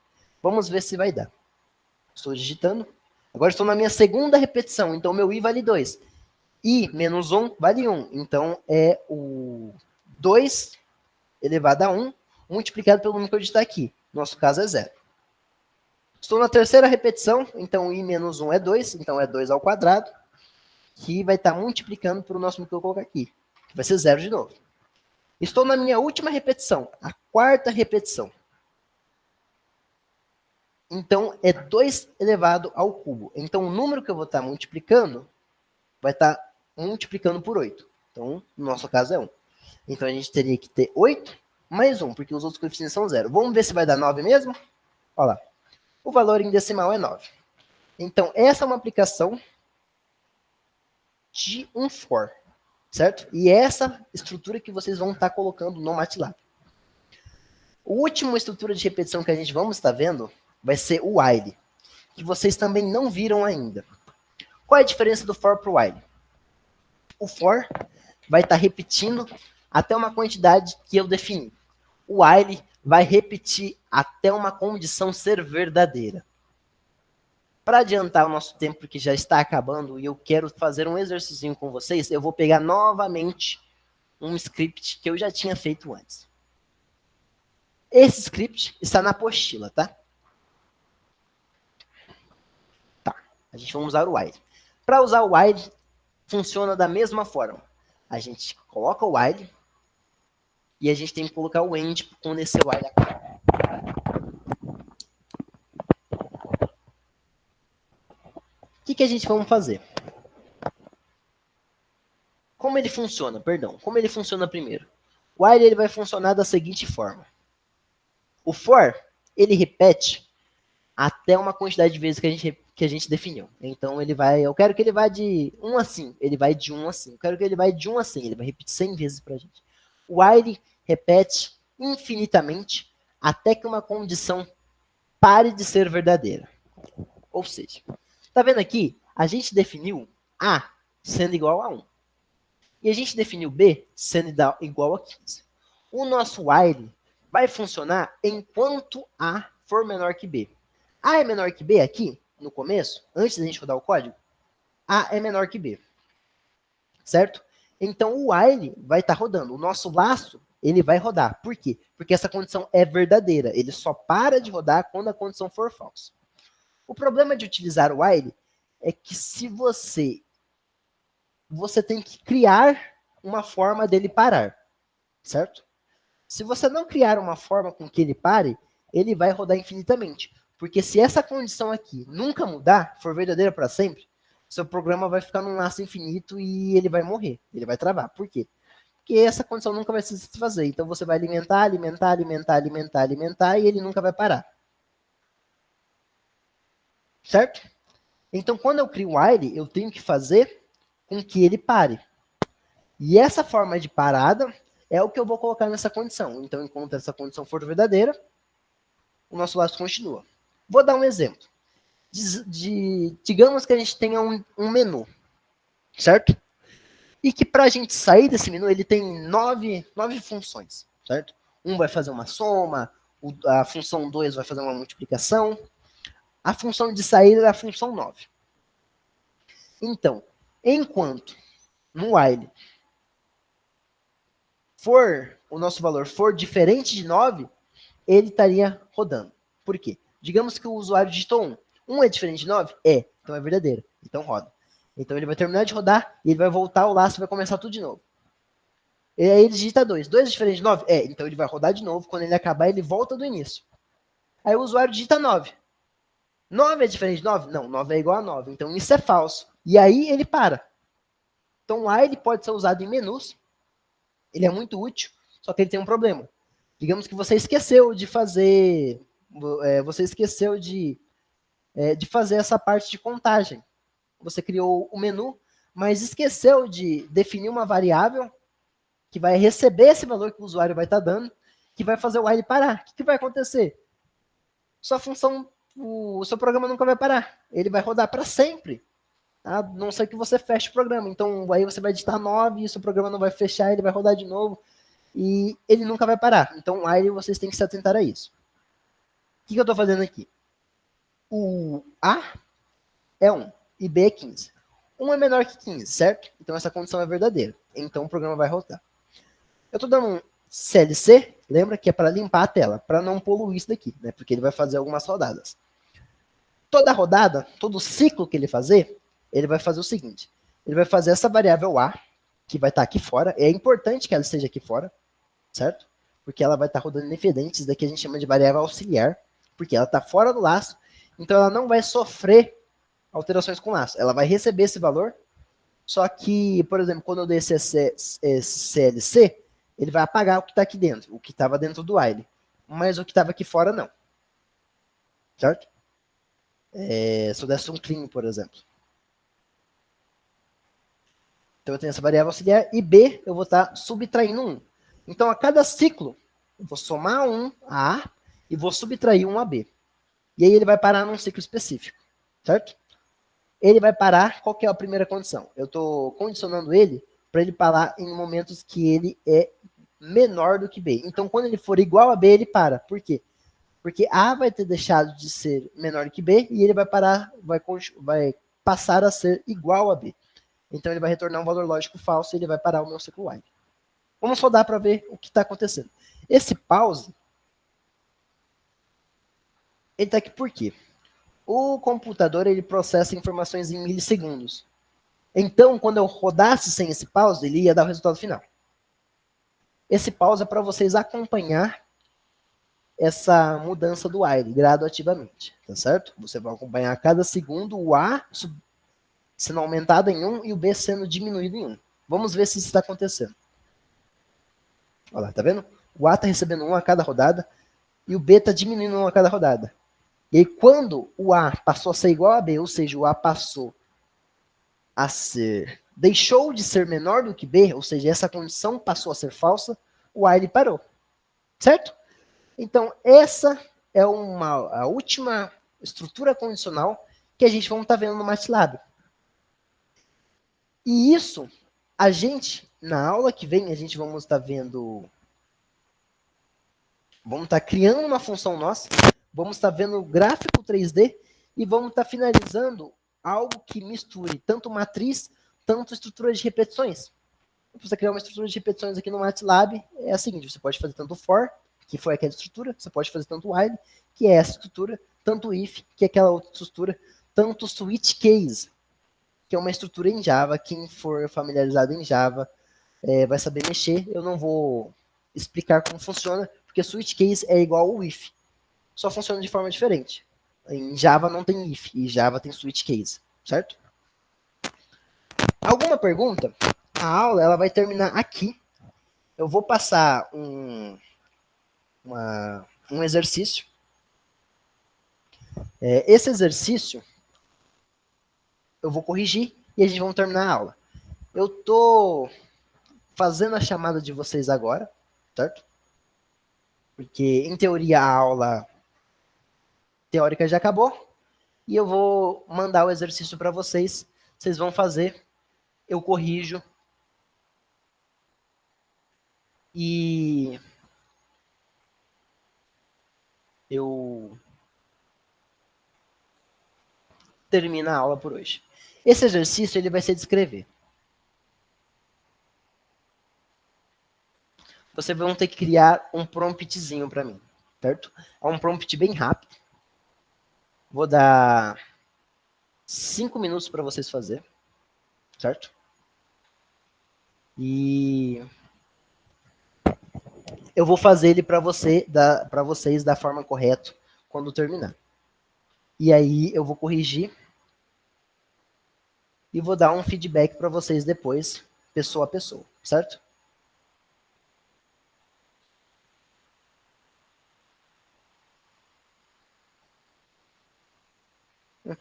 Vamos ver se vai dar. Estou digitando. Agora estou na minha segunda repetição, então meu I vale 2. I menos 1 vale 1. Então é o 2 elevado a 1 multiplicado pelo número que eu digitar aqui. No nosso caso é 0. Estou na terceira repetição, então i menos 1 é 2, então é 2 ao quadrado, que vai estar multiplicando por o nosso que eu colocar aqui, que vai ser 0 de novo. Estou na minha última repetição, a quarta repetição. Então, é 2 elevado ao cubo. Então, o número que eu vou estar multiplicando vai estar multiplicando por 8. Então, no nosso caso é 1. Então, a gente teria que ter 8 mais 1, porque os outros coeficientes são 0. Vamos ver se vai dar 9 mesmo? Olha lá. O valor em decimal é 9. Então, essa é uma aplicação de um for, certo? E essa estrutura que vocês vão estar colocando no MATLAB. A última estrutura de repetição que a gente vamos estar vendo vai ser o while, que vocês também não viram ainda. Qual é a diferença do for para o while? O for vai estar repetindo até uma quantidade que eu defini. O while vai repetir até uma condição ser verdadeira. Para adiantar o nosso tempo, que já está acabando, e eu quero fazer um exercício com vocês, eu vou pegar novamente um script que eu já tinha feito antes. Esse script está na apostila, tá? A gente vai usar o while. Para usar o while, funciona da mesma forma. A gente coloca o while e a gente tem que colocar o end quando esse while acaba. O que a gente vai fazer? Como ele funciona? Como ele funciona primeiro? O while ele vai funcionar da seguinte forma. O for, ele repete até uma quantidade de vezes que a gente definiu. Então, ele vai... Eu quero que ele vá de 1 a 5. Ele vai de 1 a 5. Eu quero que ele vá de 1 a 100. Ele vai repetir 100 vezes para a gente. O while repete infinitamente até que uma condição pare de ser verdadeira. Ou seja, tá vendo aqui? A gente definiu A sendo igual a 1. E a gente definiu B sendo igual a 15. O nosso while vai funcionar enquanto A for menor que B. A é menor que B aqui, no começo, antes da gente rodar o código, A é menor que B. Certo? Então, o while vai estar rodando. O nosso laço, ele vai rodar. Por quê? Porque essa condição é verdadeira. Ele só para de rodar quando a condição for falsa. O problema de utilizar o while é que se você tem que criar uma forma dele parar. Certo? Se você não criar uma forma com que ele pare, ele vai rodar infinitamente. Porque se essa condição aqui nunca mudar, for verdadeira para sempre, seu programa vai ficar num laço infinito e ele vai morrer. Ele vai travar. Por quê? Porque essa condição nunca vai se satisfazer. Então você vai alimentar, alimentar, alimentar, alimentar, alimentar e ele nunca vai parar. Certo? Então quando eu crio o while, eu tenho que fazer com que ele pare. E essa forma de parada é o que eu vou colocar nessa condição. Então enquanto essa condição for verdadeira, o nosso laço continua. Vou dar um exemplo. Digamos que a gente tenha um menu, certo? E que para a gente sair desse menu, ele tem 9 funções, certo? Um vai fazer uma soma, a função 2 vai fazer uma multiplicação, a função de saída é a função 9. Então, enquanto no while o nosso valor for diferente de 9, ele estaria rodando. Por quê? Digamos que o usuário digitou 1. 1 é diferente de 9? É. Então é verdadeiro. Então roda. Então ele vai terminar de rodar e ele vai voltar ao laço e vai começar tudo de novo. E aí ele digita 2. 2 é diferente de 9? É. Então ele vai rodar de novo. Quando ele acabar, ele volta do início. Aí o usuário digita 9. 9 é diferente de 9? Não. 9 é igual a 9. Então isso é falso. E aí ele para. Então o while pode ser usado em menus. Ele é muito útil, só que ele tem um problema. Digamos que você esqueceu de fazer... você esqueceu de fazer essa parte de contagem. Você criou o menu, mas esqueceu de definir uma variável que vai receber esse valor que o usuário vai estar dando, que vai fazer o while parar. O que vai acontecer? Sua função, o seu programa nunca vai parar. Ele vai rodar para sempre. A não ser que você feche o programa. Então, aí você vai digitar 9 e o seu programa não vai fechar, ele vai rodar de novo e ele nunca vai parar. Então, o while vocês têm que se atentar a isso. O que eu estou fazendo aqui? O A é 1 e B é 15. 1 é menor que 15, certo? Então essa condição é verdadeira. Então o programa vai rodar. Eu estou dando um CLC, lembra que é para limpar a tela, para não poluir isso daqui, né? Porque ele vai fazer algumas rodadas. Toda rodada, todo ciclo que ele fazer, ele vai fazer o seguinte. Ele vai fazer essa variável A, que vai estar aqui fora. É importante que ela esteja aqui fora, certo? Porque ela vai estar rodando independente. Isso daqui a gente chama de variável auxiliar, porque ela está fora do laço. Então ela não vai sofrer alterações com o laço. Ela vai receber esse valor, só que, por exemplo, quando eu der esse CLC, ele vai apagar o que está aqui dentro, o que estava dentro do while. Mas o que estava aqui fora, não. Certo? Se eu desse um clean, por exemplo. Então eu tenho essa variável auxiliar e B eu vou estar subtraindo 1. Então a cada ciclo eu vou somar 1 a A e vou subtrair 1 a B. E aí ele vai parar num ciclo específico, certo? Ele vai parar, qual que é a primeira condição? Eu estou condicionando ele para ele parar em momentos que ele é menor do que B. Então quando ele for igual a B, ele para. Por quê? Porque A vai ter deixado de ser menor que B e ele vai parar, vai passar a ser igual a B. Então ele vai retornar um valor lógico falso e ele vai parar o meu ciclo while. Vamos rodar para ver o que está acontecendo. Esse pause, ele está aqui por quê? O computador ele processa informações em milissegundos. Então, quando eu rodasse sem esse pause, ele ia dar o resultado final. Esse pause é para vocês acompanhar essa mudança do while graduativamente, tá certo? Você vai acompanhar a cada segundo o A sendo aumentado em 1 e o B sendo diminuído em 1. Vamos ver se isso está acontecendo. Olha lá, tá vendo? O A está recebendo 1 a cada rodada e o B está diminuindo 1 a cada rodada. E aí, quando o A passou a ser igual a B, ou seja, o A passou a ser... deixou de ser menor do que B, ou seja, essa condição passou a ser falsa, o while parou. Certo? Então, essa é a última estrutura condicional que a gente vai estar vendo no MATLAB. E isso, a gente, na aula que vem, a gente vamos estar vendo... Vamos estar criando uma função nossa, vamos estar vendo o gráfico 3D e vamos estar finalizando algo que misture tanto matriz, tanto estrutura de repetições. Para você criar uma estrutura de repetições aqui no MATLAB, é a seguinte, você pode fazer tanto for, que foi aquela estrutura, você pode fazer tanto while, que é essa estrutura, tanto if, que é aquela outra estrutura, tanto switch case, que é uma estrutura em Java. Quem for familiarizado em Java vai saber mexer. Eu não vou explicar como funciona, porque switch case é igual ao if, só funciona de forma diferente. Em Java não tem if, e Java tem switch case, certo? Alguma pergunta? A aula ela vai terminar aqui. Eu vou passar um exercício. Esse exercício eu vou corrigir e a gente vai terminar a aula. Eu tô fazendo a chamada de vocês agora, certo? Porque, em teoria, a aula teórica já acabou. E eu vou mandar o exercício para vocês. Vocês vão fazer, eu corrijo. E eu termino a aula por hoje. Esse exercício ele vai ser de escrever. Vocês vão ter que criar um promptzinho para mim, certo? É um prompt bem rápido. Vou dar 5 minutos para vocês fazer, certo? E eu vou fazer ele para vocês da forma correta quando terminar. E aí eu vou corrigir e vou dar um feedback para vocês depois, pessoa a pessoa, certo?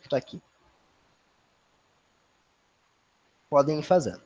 Tá aqui. Podem ir fazendo.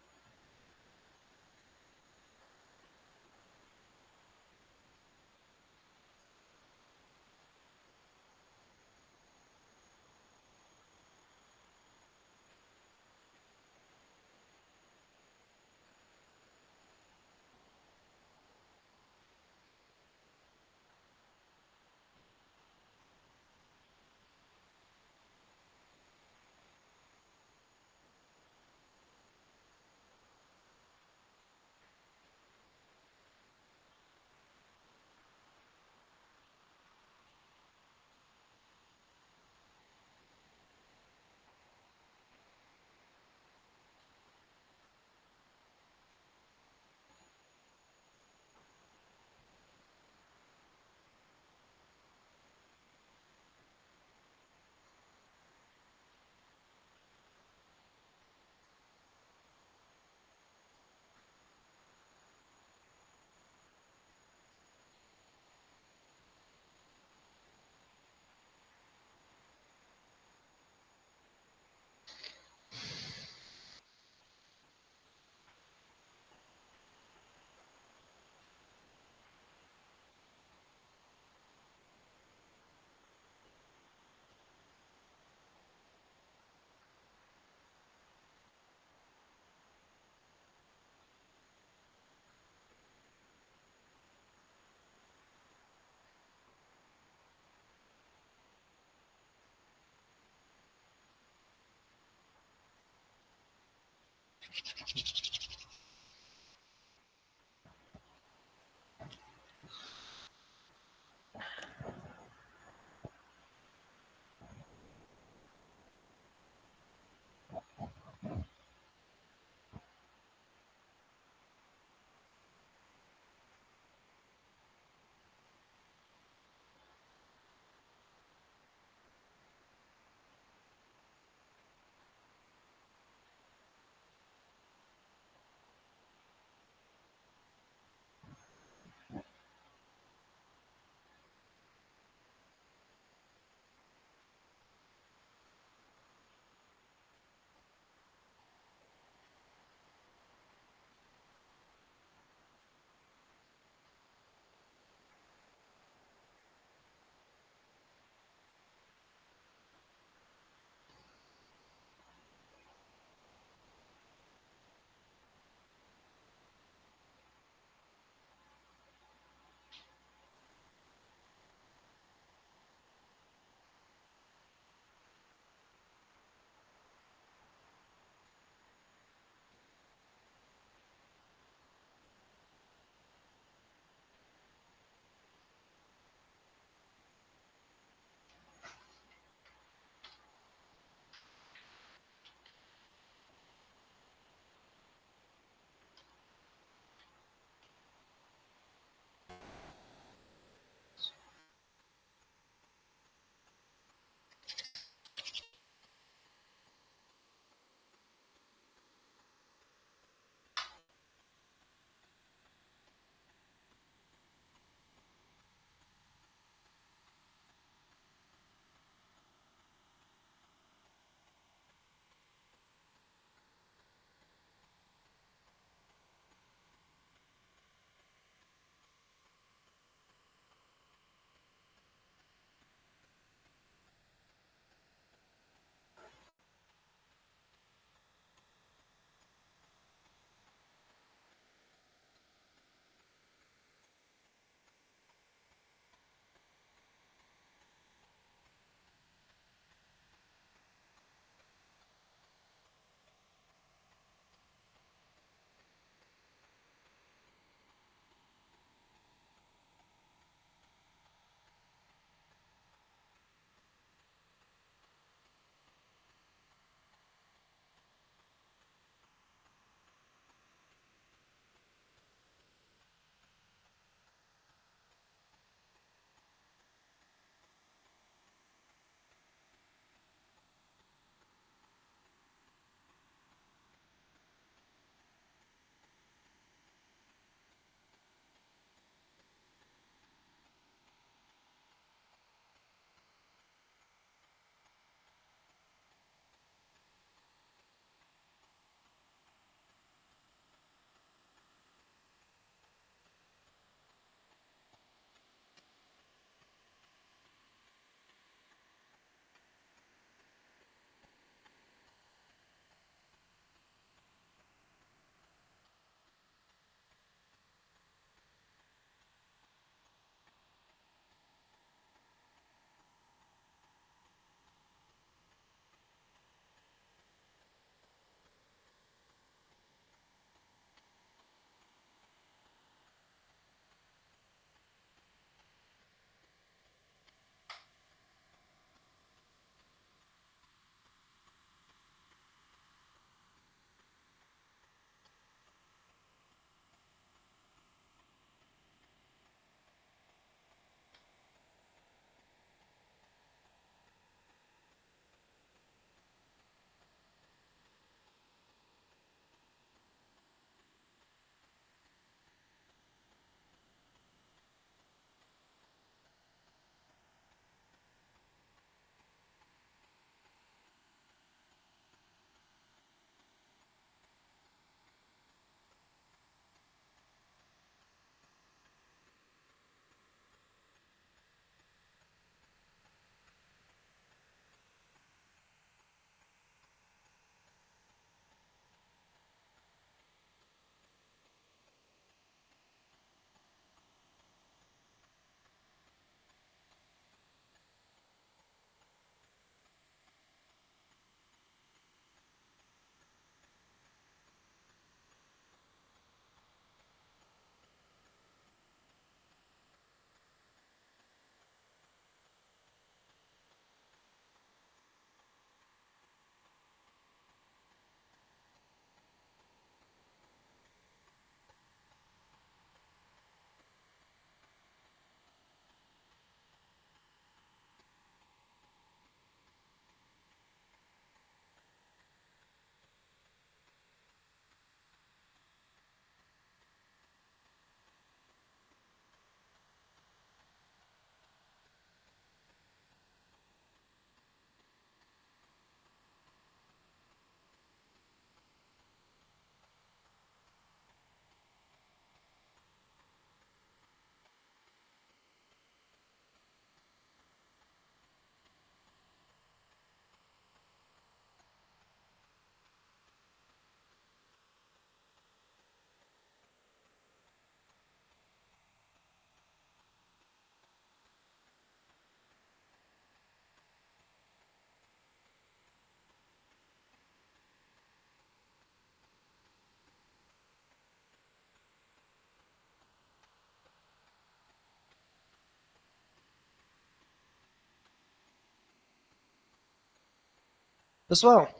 Pessoal,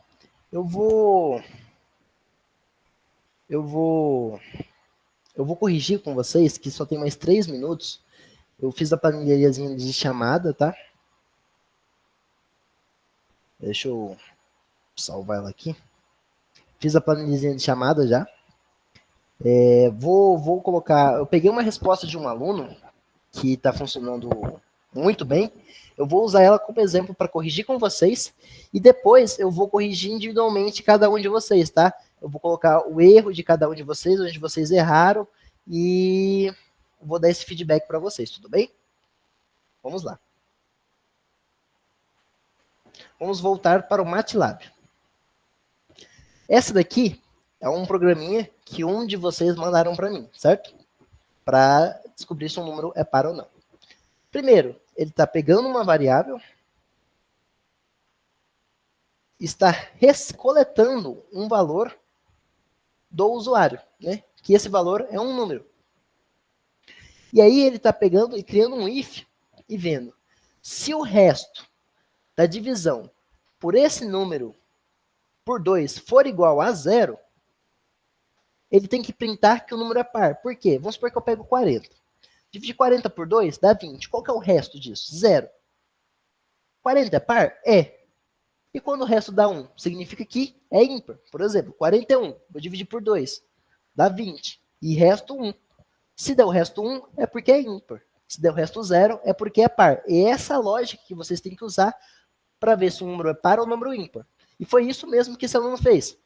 eu vou corrigir com vocês que só tem mais 3 minutos. Eu fiz a planilhazinha de chamada, tá? Deixa eu salvar ela aqui. Fiz a planilhazinha de chamada já. Vou colocar... Eu peguei uma resposta de um aluno que está funcionando muito bem. Eu vou usar ela como exemplo para corrigir com vocês. E depois eu vou corrigir individualmente cada um de vocês, tá? Eu vou colocar o erro de cada um de vocês, onde vocês erraram. E vou dar esse feedback para vocês, tudo bem? Vamos lá. Vamos voltar para o MATLAB. Essa daqui é um programinha que um de vocês mandaram para mim, certo? Para descobrir se um número é par ou não. Primeiro, ele está pegando uma variável, está coletando um valor do usuário, né? Que esse valor é um número. E aí ele está pegando e criando um if e vendo se o resto da divisão por esse número por 2 for igual a 0, ele tem que printar que o número é par. Por quê? Vamos supor que eu pego 40. Dividir 40 por 2 dá 20. Qual que é o resto disso? 0. 40 é par? É. E quando o resto dá 1, significa que é ímpar. Por exemplo, 41, vou dividir por 2, dá 20. E resto 1. Se der o resto 1, é porque é ímpar. Se der o resto 0, é porque é par. E é essa lógica que vocês têm que usar para ver se um número é par ou um número ímpar. E foi isso mesmo que esse aluno fez.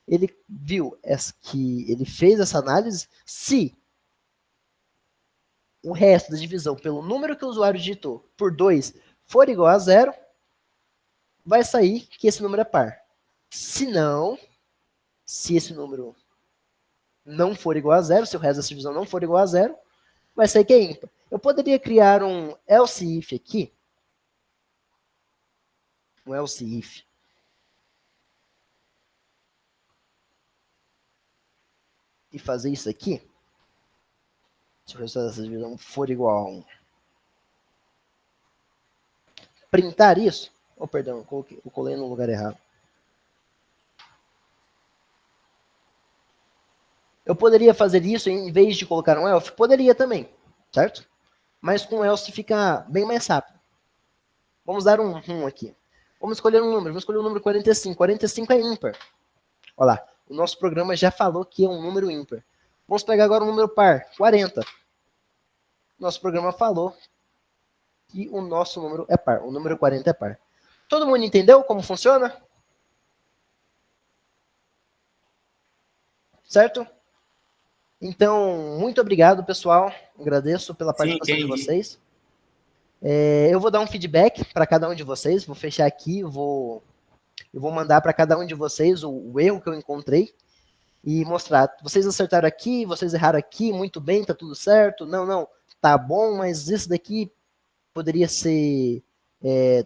Ele viu que ele fez essa análise se o resto da divisão pelo número que o usuário digitou por 2 for igual a 0, vai sair que esse número é par. Se não, se esse número não for igual a 0, se o resto da divisão não for igual a 0, vai sair que é ímpar. Eu poderia criar um else if aqui. Um else if. E fazer isso aqui. Se o resultado dessa divisão for igual a 1. Printar isso. Oh, perdão, eu colei no lugar errado. Eu poderia fazer isso em vez de colocar um else? Poderia também, certo? Mas com else fica bem mais rápido. Vamos dar um aqui. Vamos escolher um número. Vamos escolher o número 45. 45 é ímpar. Olha lá. O nosso programa já falou que é um número ímpar. Vamos pegar agora um número par. 40. Nosso programa falou que o nosso número é par. O número 40 é par. Todo mundo entendeu como funciona? Certo? Então, muito obrigado, pessoal. Agradeço pela participação de vocês. Eu vou dar um feedback para cada um de vocês. Vou fechar aqui. Eu vou mandar para cada um de vocês o erro que eu encontrei e mostrar. Vocês acertaram aqui, vocês erraram aqui, muito bem, tá tudo certo. Não, tá bom, mas isso daqui poderia ser...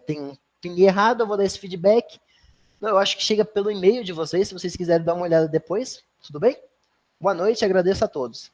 tem um pinguim errado, eu vou dar esse feedback. Eu acho que chega pelo e-mail de vocês, se vocês quiserem dar uma olhada depois. Tudo bem? Boa noite, agradeço a todos.